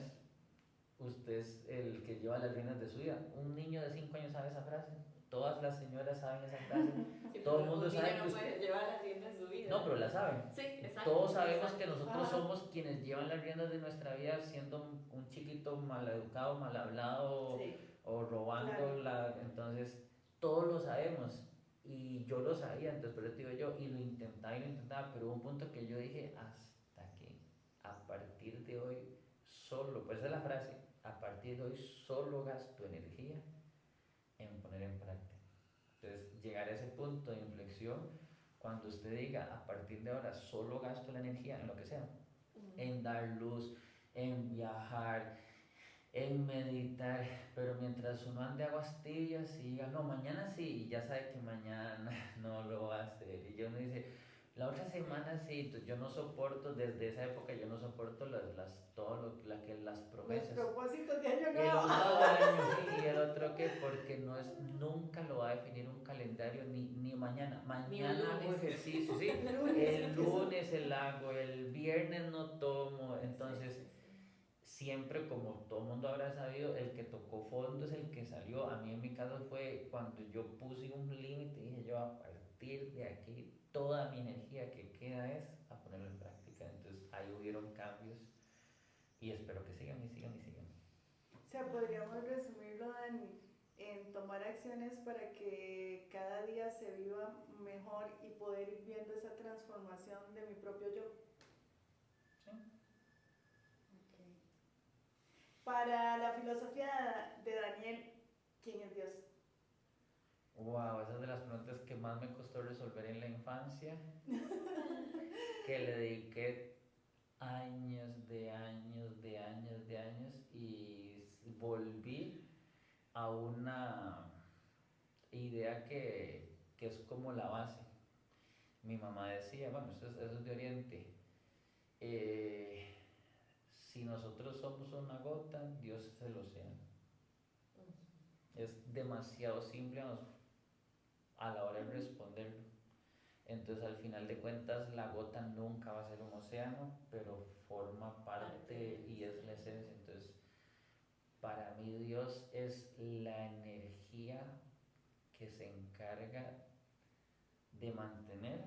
Usted es el que lleva las riendas de su vida. Un niño de 5 años sabe esa frase. Todas las señoras saben esa frase. Sí, Todo el pero mundo un sabe niño que no usted... puede llevar las riendas de su vida. No, pero la saben. Sí, exacto. Todos sabemos exacto. que nosotros Ah. somos quienes llevan las riendas de nuestra vida, siendo un chiquito maleducado, mal hablado, Sí. o robando. Claro. Entonces todos lo sabemos y yo lo sabía. Entonces por eso digo yo, y lo intentaba, pero hubo un punto que yo dije, hasta que a partir de hoy solo, pues esa es la frase, a partir de hoy solo gasto energía en poner en práctica. Entonces llegar a ese punto de inflexión cuando usted diga, a partir de ahora solo gasto la energía en lo que sea, en dar luz, en viajar, en meditar, pero mientras uno ande a aguas tibias y diga, no, mañana sí, y ya sabe que mañana no lo va a hacer, y yo no dice, la otra semana sí, yo no soporto, desde esa época yo no soporto las promesas. Los propósitos de año El nuevo. uno del año y el otro que porque no es, nunca lo va a definir un calendario ni mañana. Mañana hago ejercicio, sí. El lunes el hago, el viernes no tomo, entonces siempre, como todo el mundo habrá sabido, el que tocó fondo es el que salió. A mí en mi caso fue cuando yo puse un límite, dije yo, a partir de aquí toda mi energía que queda es a ponerlo en práctica. Entonces ahí hubieron cambios y espero que sigan y sigan y sigan. O sea, podríamos resumirlo en tomar acciones para que cada día se viva mejor y poder ir viendo esa transformación de mi propio yo. Sí. Okay. Para la filosofía de Daniel, ¿quién es Dios? Wow, esa es de las preguntas que más me costó resolver en la infancia, que le dediqué años y volví a una idea que es como la base. Mi mamá decía, bueno, eso es de Oriente, si nosotros somos una gota, Dios es el océano. Es demasiado simple a la hora de responderlo. Entonces al final de cuentas la gota nunca va a ser un océano, pero forma parte y es la esencia. Entonces para mí Dios es la energía que se encarga de mantener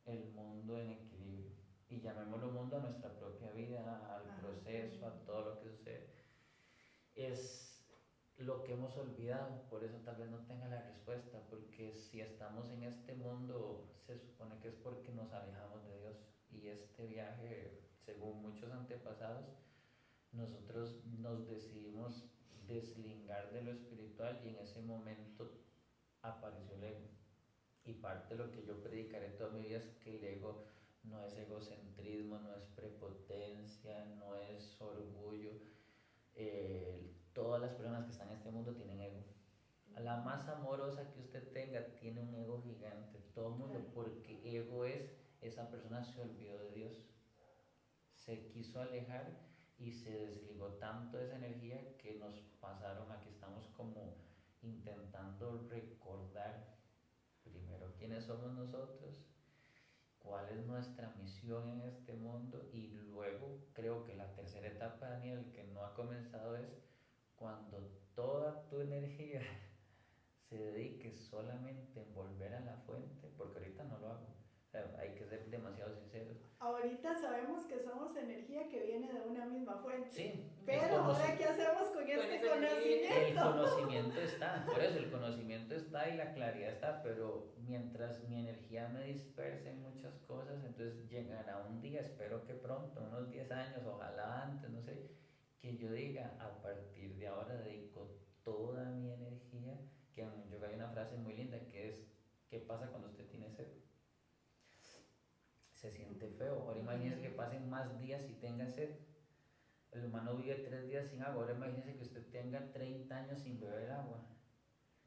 el mundo en equilibrio. Y llamémoslo mundo a nuestra propia vida, al proceso, a todo lo que sucede. Es lo que hemos olvidado, por eso tal vez no tenga la respuesta, porque si estamos en este mundo se supone que es porque nos alejamos de Dios, y este viaje, según muchos antepasados, nosotros nos decidimos deslingar de lo espiritual y en ese momento apareció el ego. Y parte de lo que yo predicaré toda mi vida es que el ego no es egocentrismo, no es prepotencia, no es orgullo. Todas las personas que están en este mundo tienen ego. La más amorosa que usted tenga tiene un ego gigante, todo el mundo, porque ego es, esa persona se olvidó de Dios, se quiso alejar y se desligó tanto de esa energía que nos pasaron a que estamos como intentando recordar primero quiénes somos nosotros, cuál es nuestra misión en este mundo, y luego creo que la tercera etapa, Daniel, que no ha comenzado, es cuando toda tu energía se dedique solamente en volver a la fuente, porque ahorita no lo hago. O sea, hay que ser demasiado sinceros. Ahorita sabemos que somos energía que viene de una misma fuente. Sí. Pero ahora, ¿qué hacemos con este conocimiento? El conocimiento está, por eso el conocimiento está y la claridad está, pero mientras mi energía me disperse en muchas cosas, entonces llegará un día, espero que pronto, unos 10 años, ojalá antes, no sé, que yo diga, a partir de ahora dedico toda mi energía, que en yoga hay una frase muy linda que es, ¿qué pasa cuando usted tiene sed? Se siente feo. Ahora imagínese que pasen más días y tenga sed. El humano vive 3 días sin agua. Ahora imagínese que usted tenga 30 años sin beber agua.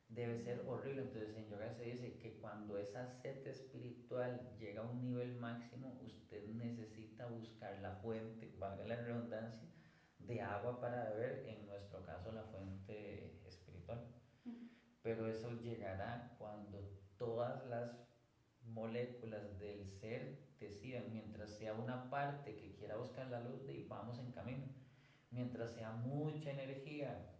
Debe ser horrible. Entonces en yoga se dice que cuando esa sed espiritual llega a un nivel máximo, usted necesita buscar la fuente, valga la redundancia, de agua para beber, en nuestro caso la fuente espiritual. Pero eso llegará cuando todas las moléculas del ser decidan, mientras sea una parte que quiera buscar la luz, y vamos en camino. Mientras sea mucha energía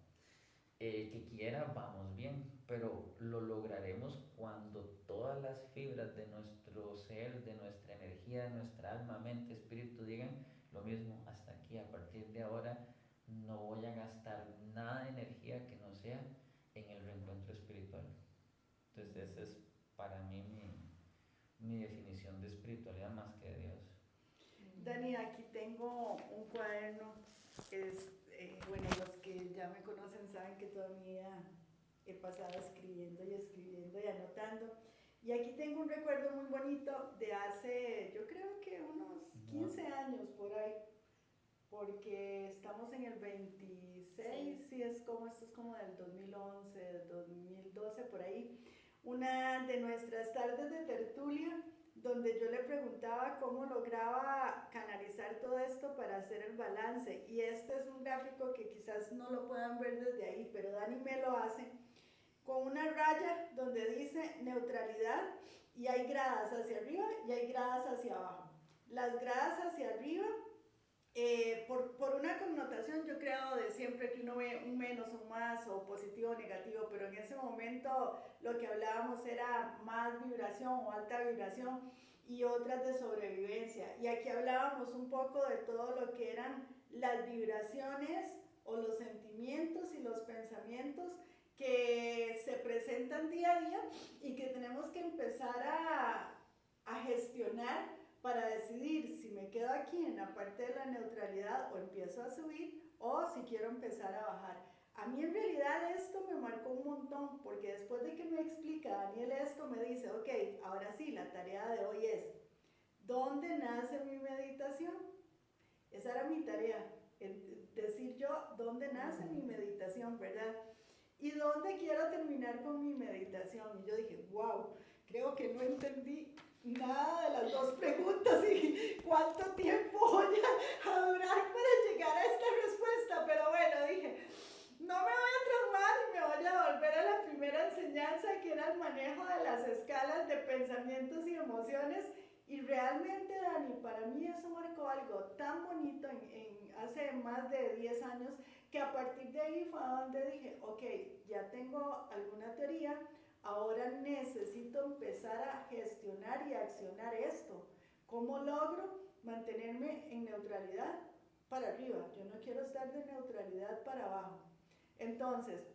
que quiera, vamos bien, pero lo lograremos cuando todas las fibras de nuestro ser, de nuestra energía, de nuestra alma, mente, espíritu digan lo mismo: hasta aquí, a partir de ahora no voy a gastar nada de energía que no sea en el reencuentro espiritual. Entonces esa es para mí mi definición de espiritualidad más que de Dios. Dani, aquí tengo un cuaderno. Bueno, los que ya me conocen saben que toda mi vida he pasado escribiendo y anotando. Y aquí tengo un recuerdo muy bonito de hace, yo creo que unos 15 años por ahí, porque estamos en el 26, sí, esto es como del 2011, 2012, por ahí. Una de nuestras tardes de tertulia, donde yo le preguntaba cómo lograba canalizar todo esto para hacer el balance. Y este es un gráfico que quizás no lo puedan ver desde ahí, pero Dani me lo hace, con una raya donde dice neutralidad y hay gradas hacia arriba y hay gradas hacia abajo. Las gradas hacia arriba, por una connotación yo creo de siempre que uno ve un menos, un más o positivo o negativo, pero en ese momento lo que hablábamos era más vibración o alta vibración y otras de sobrevivencia. Y aquí hablábamos un poco de todo lo que eran las vibraciones o los sentimientos y los pensamientos que se presentan día a día y que tenemos que empezar a gestionar para decidir si me quedo aquí en la parte de la neutralidad o empiezo a subir o si quiero empezar a bajar. A mí en realidad esto me marcó un montón porque después de que me explica Daniel esto me dice, ok, ahora sí, la tarea de hoy es, ¿dónde nace mi meditación? Esa era mi tarea, decir yo, ¿dónde nace mi meditación, verdad? ¿Y dónde quiero terminar con mi meditación? Y yo dije, wow, creo que no entendí nada de las dos preguntas y cuánto tiempo voy a durar para llegar a esta respuesta. Pero bueno, dije, no me voy a traumar y me voy a volver a la primera enseñanza, que era el manejo de las escalas de pensamientos y emociones. Y realmente, Dani, para mí eso marcó algo tan bonito hace más de 10 años, que a partir de ahí fue donde dije, ok, ya tengo alguna teoría, ahora necesito empezar a gestionar y accionar esto. ¿Cómo logro mantenerme en neutralidad para arriba? Yo no quiero estar de neutralidad para abajo. Entonces,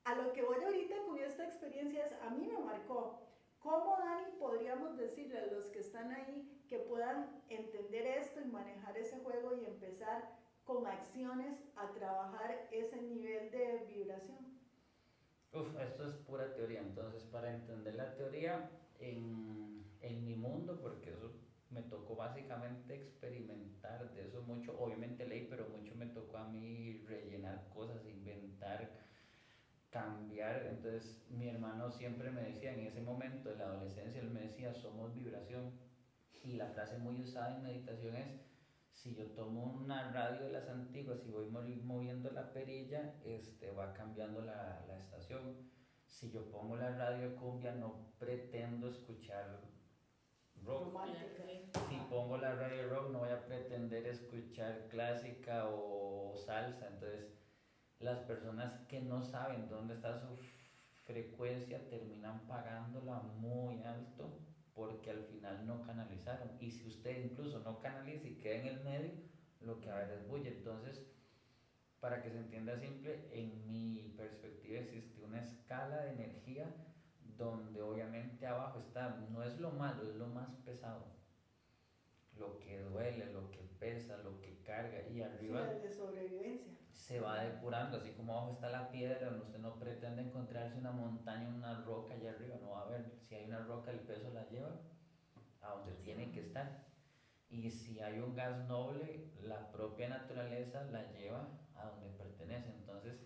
a lo que voy ahorita con esta experiencia es, a mí me marcó. ¿Cómo, Dani, podríamos decirle a los que están ahí que puedan entender esto y manejar ese juego y empezar con acciones a trabajar ese nivel de vibración? Esto es pura teoría. Entonces, para entender la teoría en mi mundo, porque eso me tocó básicamente experimentar de eso mucho, obviamente leí, pero mucho me tocó a mí rellenar cosas, inventar, cambiar. Entonces mi hermano siempre me decía, en ese momento de la adolescencia, él me decía, somos vibración. Y la frase muy usada en meditación es, si yo tomo una radio de las antiguas y voy moviendo la perilla, va cambiando la estación. Si yo pongo la radio de cumbia, no pretendo escuchar rock. Romántica. Si pongo la radio rock, no voy a pretender escuchar clásica o salsa. Entonces las personas que no saben dónde está su frecuencia terminan pagándola muy alto porque al final no canalizaron. Y si usted incluso no canaliza y queda en el medio, lo que va a haber es bulla. Entonces, para que se entienda simple, en mi perspectiva existe una escala de energía donde obviamente abajo está, no es lo malo, es lo más pesado, lo que duele, lo que pesa, lo que carga, y arriba sí, de sobrevivencia. se va depurando, así como abajo está la piedra, usted no pretende encontrarse una montaña, una roca allá arriba, no va a haber. Si hay una roca, el peso la lleva a donde tiene que estar, y si hay un gas noble, la propia naturaleza la lleva a donde pertenece. Entonces,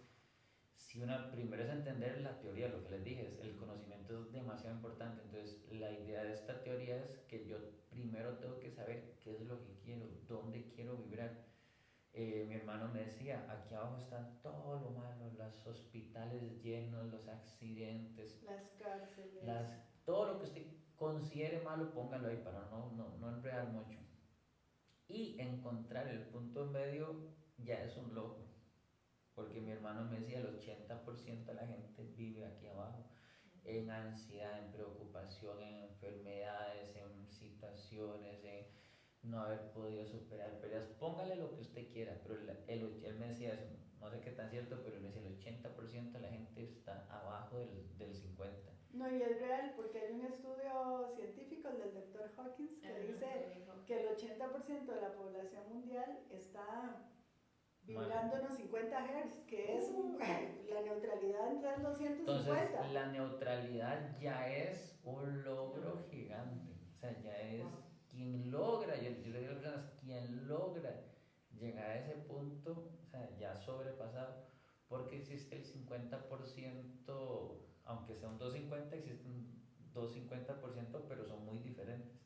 si una, primero es entender la teoría, lo que les dije, el conocimiento es demasiado importante. Entonces, la idea de esta teoría es que yo primero tengo que saber qué es lo que quiero, dónde quiero vibrar. Mi hermano me decía, aquí abajo está todo lo malo, los hospitales llenos, los accidentes, Las cárceles. todo lo que usted considere malo, póngalo ahí para no enredar mucho. Y encontrar el punto medio ya es un logro, porque mi hermano me decía, el 80% de la gente vive aquí abajo, en ansiedad, en preocupación, en enfermedades, en situaciones, en no haber podido superar peleas. Póngale lo que usted quiera, pero él me decía eso, no sé qué tan cierto, pero él me decía, el 80% de la gente está abajo del 50%. No, y es real, porque hay un estudio científico, el del Dr. Hawkins, que dice que el 80% de la población mundial está vibrando en los 50 Hz, que es la neutralidad entre los 250. Entonces, la neutralidad ya es un logro gigante. O sea, ya es quien logra, yo le digo a las personas, quien logra llegar a ese punto, o sea, ya sobrepasado, porque existe el 50%, aunque sea un 250, existe un 250%, pero son muy diferentes.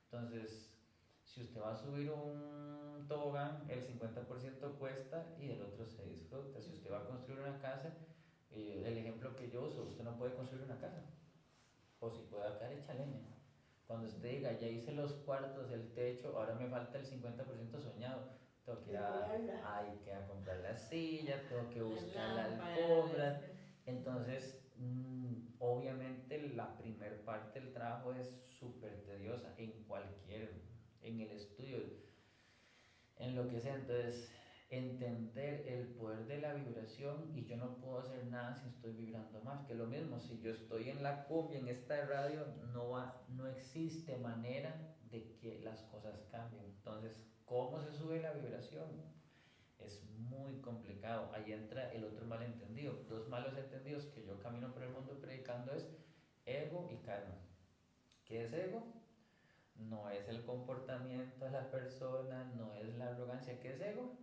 Entonces, si usted va a subir un tobogán, el 50% cuesta y el otro se disfruta. Si usted va a construir una casa, el ejemplo que yo uso, usted no puede construir una casa, o si puede acá echa leña. Cuando usted diga, ya hice los cuartos, el techo, ahora me falta el 50% soñado, tengo que ir a comprar la silla, tengo que buscar la alfombra. Entonces, obviamente la primer parte del trabajo es súper tediosa en el estudio, en lo que sea. Entonces, entender el poder de la vibración, y yo no puedo hacer nada si estoy vibrando mal, que es lo mismo, si yo estoy en la cumbia, en esta radio, no existe manera de que las cosas cambien. Entonces, ¿cómo se sube la vibración? Es muy complicado. Ahí entra el otro malentendido. Dos malos entendidos que yo camino por el mundo predicando es ego y karma. ¿Qué es ego? No es el comportamiento de la persona, no es la arrogancia. ¿Qué es ego?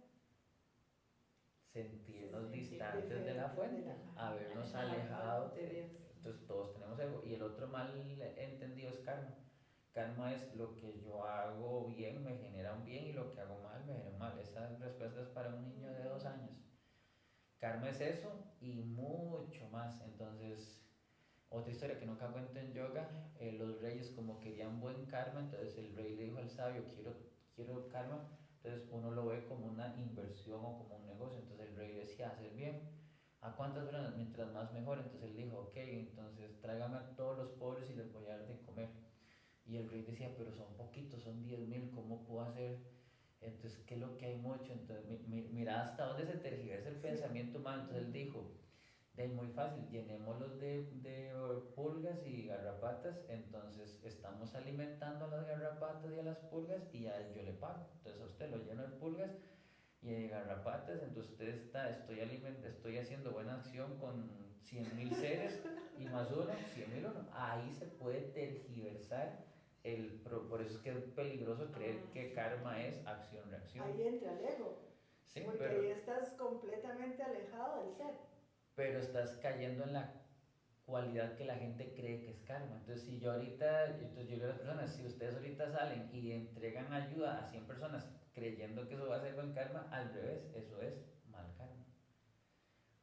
Sentirnos distantes de la fuente, habernos alejado. Entonces todos tenemos ego. Y el otro mal entendido es karma. Karma es lo que yo hago bien me genera un bien y lo que hago mal me genera un mal. Esa respuesta es para un niño de 2 años. Karma es eso y mucho más. Entonces, otra historia que nunca cuento en yoga, los reyes como querían buen karma, entonces el rey le dijo al sabio, quiero karma. Entonces uno lo ve como una inversión o como un negocio. Entonces el rey decía, hacer bien. ¿A cuántas personas? Mientras más mejor. Entonces él dijo, ok, entonces tráigame a todos los pobres y les voy a dar de comer. Y el rey decía, pero son poquitos, son 10,000, ¿cómo puedo hacer? Entonces, ¿qué es lo que hay mucho? Entonces, mira hasta dónde se tergiversa el pensamiento humano. Entonces él dijo, es muy fácil, llenémoslos de pulgas y garrapatas, entonces estamos alimentando a las garrapatas y a las pulgas y ya yo le pago. Entonces a usted lo lleno de pulgas y de garrapatas, entonces estoy haciendo buena acción con 100,000 seres y más uno, 100,001. Ahí se puede tergiversar. Por eso es que es peligroso creer que karma es acción-reacción. Ahí entra el ego, Sí, porque ahí estás completamente alejado del ser. Pero estás cayendo en la cualidad que la gente cree que es karma. Entonces, si yo ahorita, entonces yo digo a las personas, si ustedes ahorita salen y entregan ayuda a 100 personas creyendo que eso va a ser buen karma, al revés, eso es mal karma.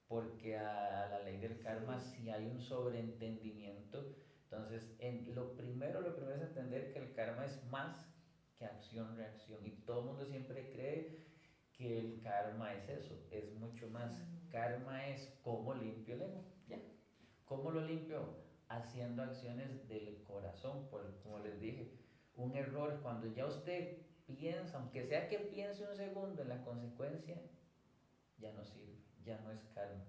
Porque a la ley del karma sí hay un sobreentendimiento. Entonces, lo primero es entender que el karma es más que acción-reacción. Y todo el mundo siempre cree que el karma es eso, es mucho más. Karma es cómo limpio el ego. ¿Ya? ¿Cómo lo limpio? Haciendo acciones del corazón. Como les dije, un error, cuando ya usted piensa, aunque sea que piense un segundo en la consecuencia, ya no sirve, ya no es karma.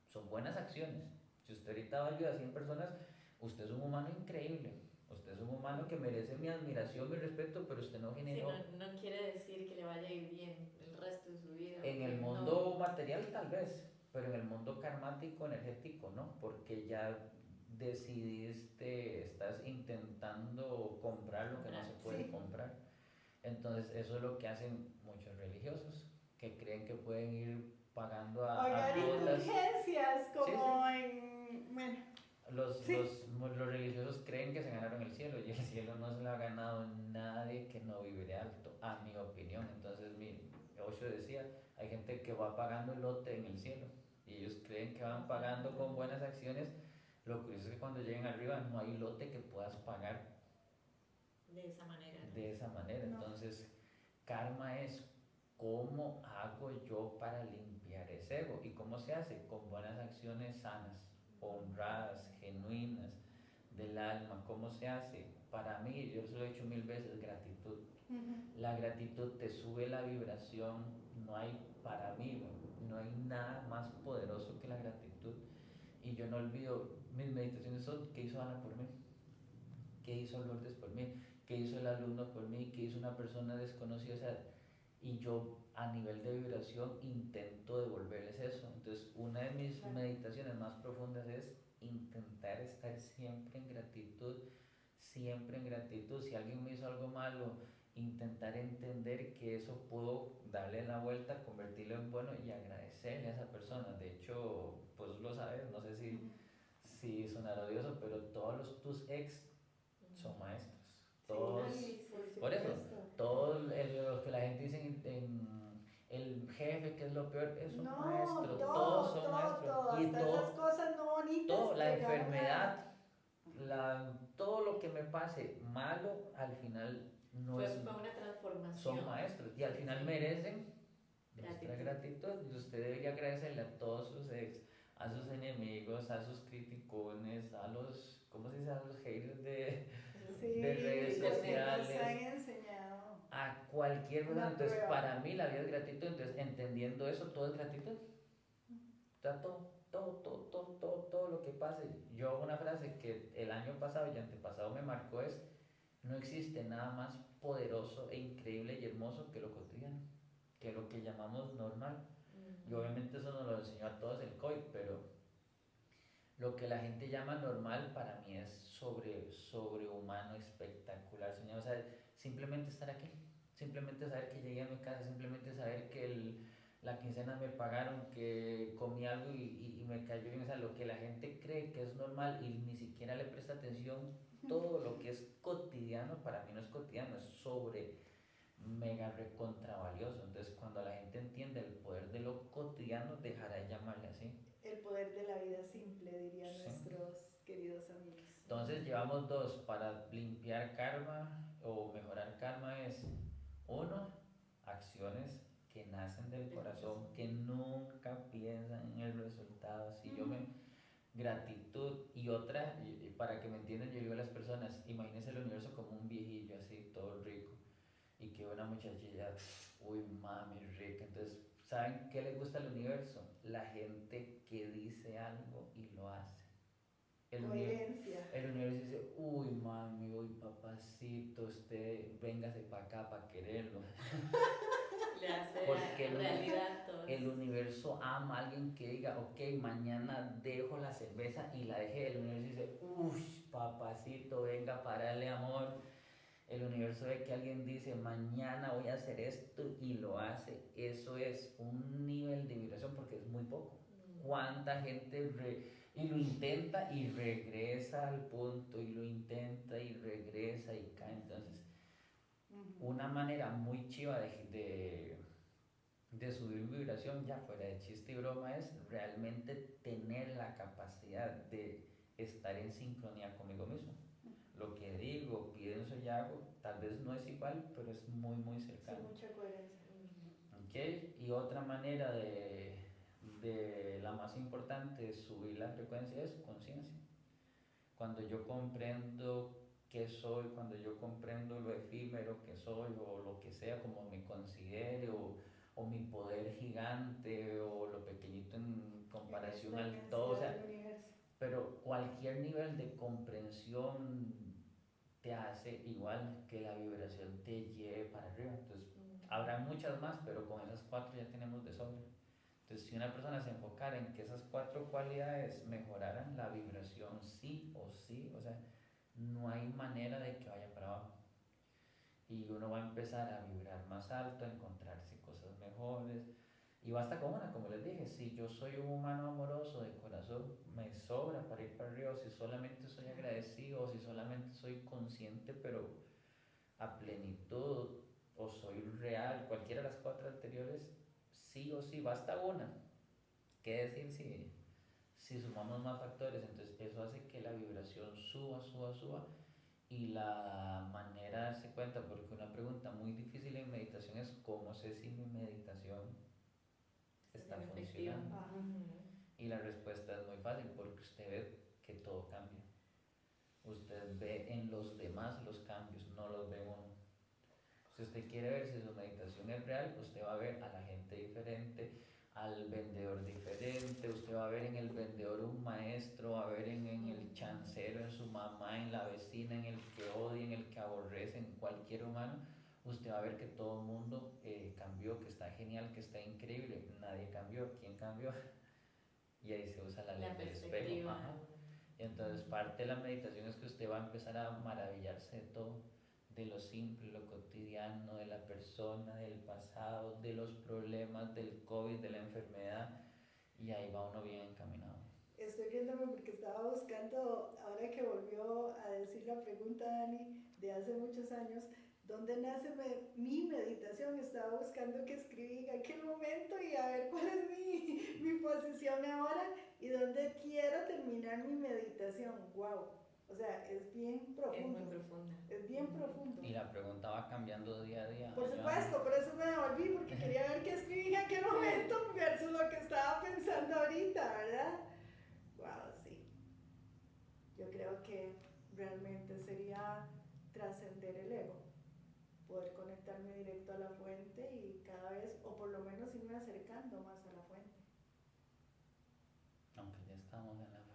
Son buenas acciones. Si usted ahorita va a ayudar a 100 personas, usted es un humano increíble. Usted es un humano que merece mi admiración, mi respeto, pero usted no generó... Sí, no quiere decir que le vaya a ir bien el resto de su vida. En el mundo material tal vez, pero en el mundo karmático, energético, ¿no? Porque ya decidiste, estás intentando comprar lo que no se puede comprar. Entonces eso es lo que hacen muchos religiosos, que creen que pueden ir pagando a todas las... indulgencias, como Sí. en... Bueno. Los religiosos creen que se ganaron el cielo y el cielo no se lo ha ganado nadie que no vibre alto, a mi opinión. Entonces Osho decía, hay gente que va pagando el lote en el cielo y ellos creen que van pagando con buenas acciones. Lo curioso es que cuando lleguen arriba no hay lote que puedas pagar de esa manera. De esa manera. No. Entonces, karma es cómo hago yo para limpiar ese ego. ¿Y cómo se hace? Con buenas acciones sanas, honradas, genuinas, del alma. ¿Cómo se hace? Para mí, yo se lo he dicho 1000 veces, gratitud. La gratitud te sube la vibración. No hay, para mí, no hay nada más poderoso que la gratitud. Y yo no olvido, mis meditaciones son, ¿qué hizo Ana por mí? ¿Qué hizo Lourdes por mí? ¿Qué hizo el alumno por mí? ¿Qué hizo una persona desconocida? O sea, y yo a nivel de vibración intento devolverles eso. Entonces, una de mis Claro. meditaciones más profundas es intentar estar siempre en gratitud, siempre en gratitud. Si alguien me hizo algo malo, intentar entender que eso pudo darle la vuelta, convertirlo en bueno y agradecerle a esa persona. De hecho, pues lo sabes, no sé si sonará odioso, pero todos tus ex son maestros. Todos, Sí, por eso, supuesto. todos los que la gente dice el jefe, que es lo peor, es un No, maestro, todo, todos son todo, maestros. todo, Y hasta todo, esas cosas no bonitas. todo, la que llegaron a- enfermedad, todo lo que me pase malo, al final no fue es, una transformación. son maestros y al final Sí. merecen nuestra Gratitud. gratitud. Y usted debería agradecerle a todos sus ex, a sus enemigos, a sus criticones, a los, ¿cómo se dice? A los haters Sí, de redes porque sociales, nos han enseñado. a cualquier persona. Una Entonces, prueba. para mí la vida es gratitud. Entonces, entendiendo eso, todo es gratitud. Está todo lo que pase. Yo hago una frase que el año pasado y antepasado me marcó es: no existe nada más poderoso e increíble y hermoso que lo cotidiano, que lo que llamamos normal. Y obviamente eso nos lo enseñó a todos el COVID, pero lo que la gente llama normal para mí es sobrehumano, espectacular, soñado. O sea, simplemente estar aquí, simplemente saber que llegué a mi casa, simplemente saber que la quincena me pagaron, que comí algo y me cayó bien. O sea, lo que la gente cree que es normal y ni siquiera le presta atención, todo lo que es cotidiano para mí no es cotidiano, es sobre mega recontra valioso. Entonces, cuando la gente entiende el poder de lo cotidiano, dejará de llamarle así. El poder de la vida simple, dirían Sí. nuestros queridos amigos. Entonces llevamos dos para limpiar karma o mejorar karma: es uno, acciones que nacen del corazón, que nunca piensan en el resultado. Si yo me gratitud. Y otra, y para que me entiendan, yo digo a las personas: imagínense el universo como un viejillo así, todo rico, y que una muchachilla, uy, mami, rica. Entonces, ¿saben qué le gusta al universo? La gente que dice algo y lo hace. Coherencia. El universo dice: uy, mami, uy, papacito, usted véngase para acá para quererlo. Le hace Porque realidad todo. El universo ama a alguien que diga: ok, mañana dejo la cerveza y la dejé. El universo dice: uff, papacito, venga, parale, amor. El universo ve que alguien dice: mañana voy a hacer esto y lo hace. Eso es un nivel de vibración, porque es muy poco. ¿Cuánta gente y lo intenta y regresa al punto, y lo intenta y regresa y cae? Entonces, una manera muy chiva de subir vibración, ya fuera de chiste y broma, es realmente tener la capacidad de estar en sincronía conmigo mismo. Lo que digo, pienso y hago, tal vez no es igual, pero es muy, muy cercano. Sí, mucha coherencia. ¿Okay? Y otra manera de la más importante de subir la frecuencia es conciencia. Cuando yo comprendo qué soy, cuando yo comprendo lo efímero que soy, o lo que sea, como me considere, o mi poder gigante, o lo pequeñito en comparación al todo, o sea, pero cualquier nivel de comprensión te hace igual que la vibración te lleve para arriba. Entonces, habrá muchas más, pero con esas 4 ya tenemos de sobra. Entonces, si una persona se enfocara en que esas 4 cualidades mejoraran la vibración, sí o sí, o sea, no hay manera de que vaya para abajo. Y uno va a empezar a vibrar más alto, a encontrarse cosas mejores. Y basta con una, como les dije: si yo soy un humano amoroso de corazón, me sobra para ir para arriba. Si solamente soy agradecido, o si solamente soy consciente, pero a plenitud, o soy real, cualquiera de las 4 anteriores, sí o sí, basta una. ¿Qué decir si sumamos más factores? Entonces, eso hace que la vibración suba. Y la manera de darse cuenta, porque una pregunta muy difícil en meditación es: ¿cómo sé si mi meditación está funcionando? Y la respuesta es muy fácil: porque usted ve que todo cambia. Usted ve en los demás los cambios, no los ve uno. Si usted quiere ver si su meditación es real, usted va a ver a la gente diferente, al vendedor diferente, usted va a ver en el vendedor un maestro, va a ver en el chancero, en su mamá, en la vecina, en el que odia, en el que aborrece, en cualquier humano, usted va a ver que todo el mundo cambió, que está genial, que está increíble. Nadie cambió. ¿Quién cambió? Y ahí se usa la ley La del espejo. perspectiva. Ajá. Entonces parte de la meditación es que usted va a empezar a maravillarse de todo, de lo simple, lo cotidiano, de la persona, del pasado, de los problemas, del COVID, de la enfermedad, y ahí va uno bien encaminado. Estoy riéndome porque estaba buscando, ahora que volvió a decir la pregunta Dani, de hace muchos años, ¿dónde nace mi meditación? Estaba buscando qué escribí en aquel momento y a ver cuál es mi posición ahora y dónde quiero terminar mi meditación. ¡Wow! O sea, es bien profundo. Es muy profunda. Es bien profundo. Y la pregunta va cambiando día a día. Por supuesto, por eso me devolví, porque quería ver qué escribí en aquel momento versus lo que estaba pensando ahorita, ¿verdad? Wow, sí. Yo creo que realmente sería trascender el ego, poder conectarme directo a la fuente y cada vez, o por lo menos irme acercando más a la fuente. Aunque ya estamos en la fuente.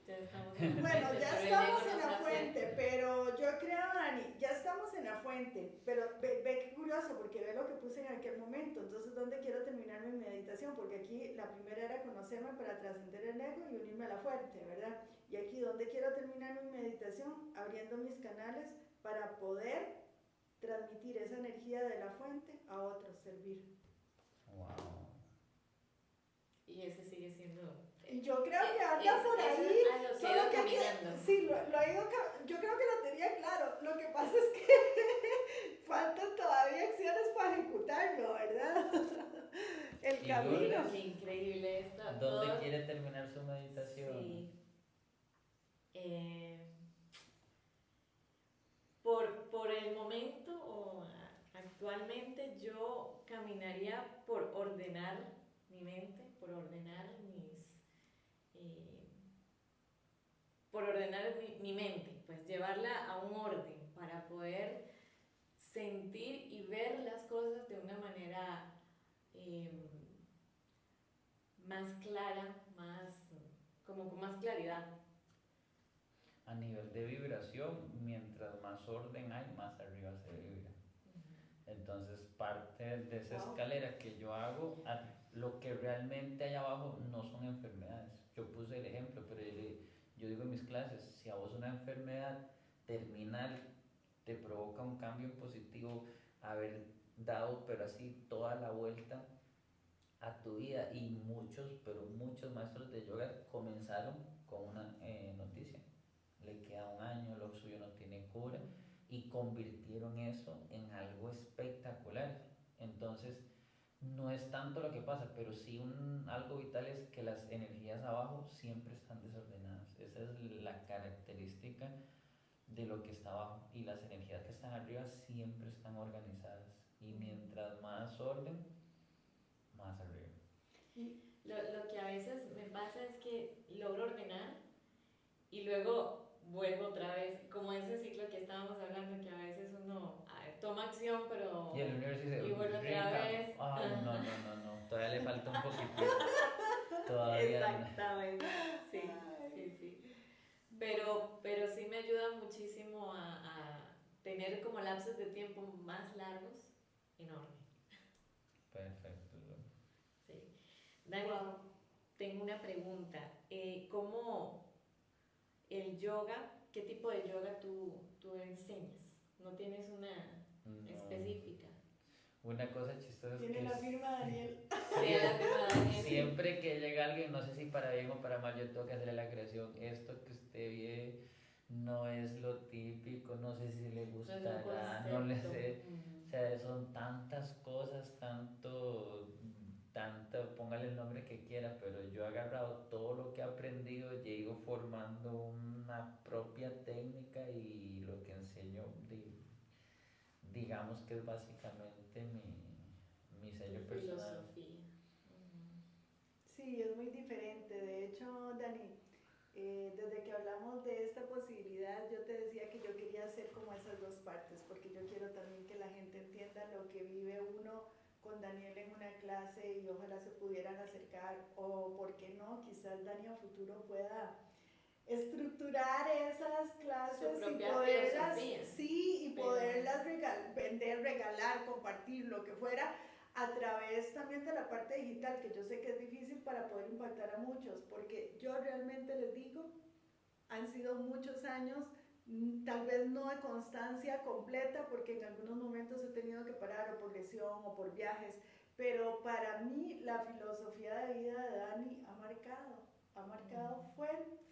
Ya estamos en la Bueno, fuente, ya pero el estamos ego en nos la hace- fuente, pero yo creo, Dani, ya estamos en la fuente, pero ve qué curioso, porque ve lo que puse en aquel momento. Entonces, ¿dónde quiero terminar mi meditación? Porque aquí la primera era conocerme para trascender el ego y unirme a la fuente, ¿verdad? Y aquí, ¿dónde quiero terminar mi meditación? Abriendo mis canales para poder transmitir esa energía de la fuente a otros, servir. Wow. Y ese sigue siendo... Y yo creo que anda por ahí, a lo que solo iba que caminando. sí, lo ha ido, yo creo que lo tenía claro. Lo que pasa es que faltan todavía acciones para ejecutarlo, ¿verdad? El Y camino. Lourdes, Qué increíble esto. ¿Dónde todo- quiere terminar su meditación? Sí. Por el momento o actualmente yo caminaría por ordenar mi mente, por ordenar mi mente, pues llevarla a un orden para poder sentir y ver las cosas de una manera más clara, como con más claridad. A nivel de vibración, mientras más orden hay, más arriba se vibra. Entonces, parte de esa Wow. escalera que yo hago, lo que realmente hay abajo no son enfermedades. Yo puse el ejemplo, pero yo digo en mis clases, si a vos una enfermedad terminal te provoca un cambio positivo, haber dado, pero así, toda la vuelta a tu vida, y muchos maestros de yoga comenzaron con una noticia. Le queda un año, lo suyo no tiene cura, y convirtieron eso en algo espectacular. Entonces, no es tanto lo que pasa, pero sí algo vital es que las energías abajo siempre están desordenadas. Esa es la característica de lo que está abajo, y las energías que están arriba siempre están organizadas, y mientras más orden, más arriba. Lo que a veces me pasa es que logro ordenar y luego vuelvo otra vez, como ese ciclo que estábamos hablando, que a veces uno toma acción, pero... Y el universo dice, Y vuelve otra vez. Ay, no, todavía le falta un poquitito. Todavía no. Exactamente, sí. Pero sí me ayuda muchísimo a tener como lapsos de tiempo más largos en orden. Perfecto. Sí. Dani, Wow. tengo una pregunta. ¿Cómo el yoga, qué tipo de yoga tú enseñas? ¿No tienes una No. específica? Una cosa chistosa es Tiene que la firma Daniel. Sí, la firma de Daniel. siempre que llega alguien, no sé si para bien o para mal, yo tengo que hacerle la creación. Esto que usted ve no es lo típico, no sé si le gustará, no le sé. O sea, son tantas cosas, tanto, póngale el nombre que quiera, pero yo he agarrado todo lo que he aprendido y he ido formando una propia técnica, y lo que enseño, digamos que es básicamente mi sello personal. Filosofía. Sí, es muy diferente. De hecho, Dani, desde que hablamos de esta posibilidad, yo te decía que yo quería hacer como esas dos partes, porque yo quiero también que la gente entienda lo que vive uno con Daniel en una clase, y ojalá se pudieran acercar, o por qué no, quizás Dani a futuro pueda estructurar esas clases Su y propia poderlas, filosofía. sí, y Pero- poderlas vender regalar, compartir, lo que fuera, a través también de la parte digital, que yo sé que es difícil para poder impactar a muchos, porque yo realmente les digo, han sido muchos años, tal vez no de constancia completa, porque en algunos momentos he tenido que parar o por lesión o por viajes, pero para mí la filosofía de vida de Dani ha marcado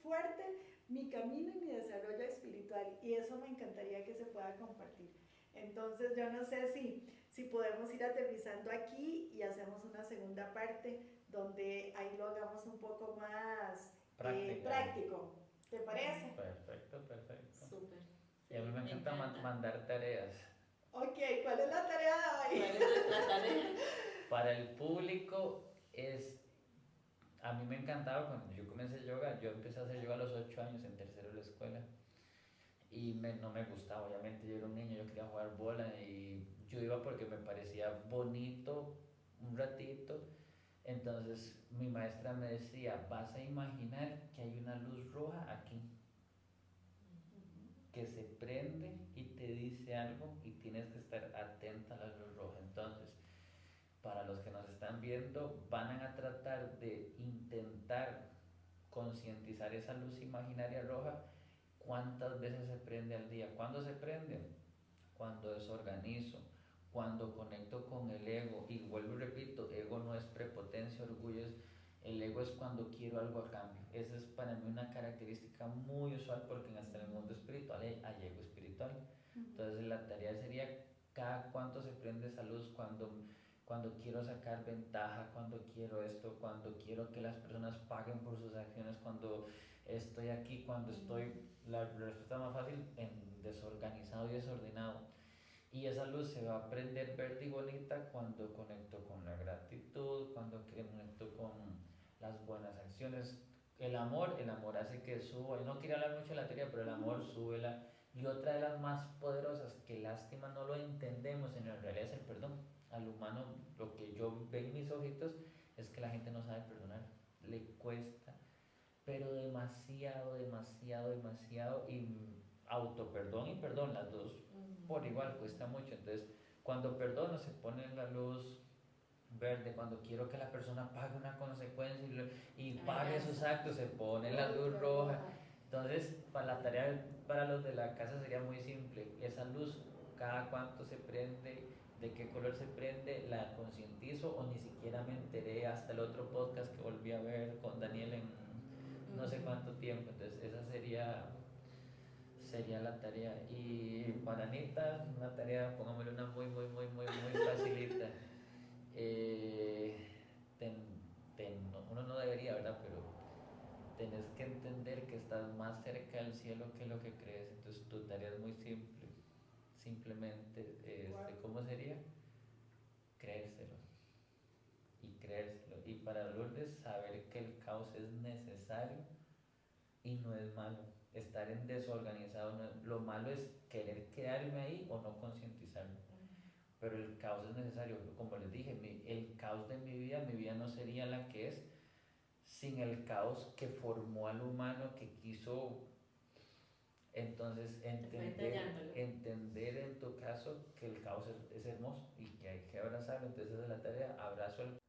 fuerte mi camino y mi desarrollo espiritual, y eso me encantaría que se pueda compartir. Entonces yo no sé si podemos ir aterrizando aquí y hacemos una segunda parte donde ahí lo hagamos un poco más práctico. ¿Te parece? Perfecto, perfecto. Súper. Y a mí me encanta mandar tareas. Ok, ¿cuál es la tarea de hoy? ¿Cuál es nuestra tarea? Para el público a mí me encantaba cuando yo comencé yoga, yo empecé a hacer yoga a los 8 años en tercero de la escuela y no me gustaba, obviamente yo era un niño, yo quería jugar bola y yo iba porque me parecía bonito un ratito. Entonces mi maestra me decía, vas a imaginar que hay una luz roja aquí, que se prende y te dice algo y tienes que estar atenta a la luz roja. Entonces, para los que nos están viendo, van a tratar de intentar concientizar esa luz imaginaria roja. ¿Cuántas veces se prende al día? ¿Cuándo se prende? Cuando desorganizo, cuando conecto con el ego, y vuelvo y repito, ego no es prepotencia, orgullo, el ego es cuando quiero algo a cambio. Esa es para mí una característica muy usual, porque hasta en el mundo espiritual hay ego espiritual. Entonces la tarea sería cada cuánto se prende esa luz, cuando quiero sacar ventaja, cuando quiero esto, cuando quiero que las personas paguen por sus acciones, cuando estoy aquí, cuando estoy, la respuesta más fácil, en desorganizado y desordenado. Y esa luz se va a prender verde y bonita cuando conecto con la gratitud, cuando conecto con las buenas acciones. El amor hace que suba, y no quiero hablar mucho de la teoría, pero el amor sube y otra de las más poderosas, que lástima no lo entendemos en realidad, es el perdón. Al humano, lo que yo veo en mis ojitos es que la gente no sabe perdonar, le cuesta, pero demasiado, demasiado, demasiado, y autoperdón y perdón, las dos por igual, cuesta mucho. Entonces, cuando perdono se pone la luz verde, cuando quiero que la persona pague una consecuencia y pague sus actos, se pone la luz roja. Entonces, para la tarea para los de la casa sería muy simple, esa luz, cada cuánto se prende, de qué color se prende, la concientizo, o ni siquiera me enteré hasta el otro podcast que volví a ver con Daniel en no sé cuánto tiempo. Entonces esa sería la tarea. Y para Anita, una tarea, pongámosle una muy facilita. Uno no debería, ¿verdad? Pero tenés que entender que estás más cerca del cielo que lo que crees. Entonces tu tarea es muy simple, simplemente, ¿cómo sería? Creérselo y creérselo. Y para Lourdes, saber que el caos es necesario y no es malo. Estar en desorganizado, lo malo es querer quedarme ahí o no concientizarme. Pero el caos es necesario. Como les dije, el caos de mi vida no sería la que es sin el caos que formó al humano, que quiso. Entonces entender en tu caso que el caos es hermoso y que hay que abrazarlo. Entonces esa es la tarea, abrazo el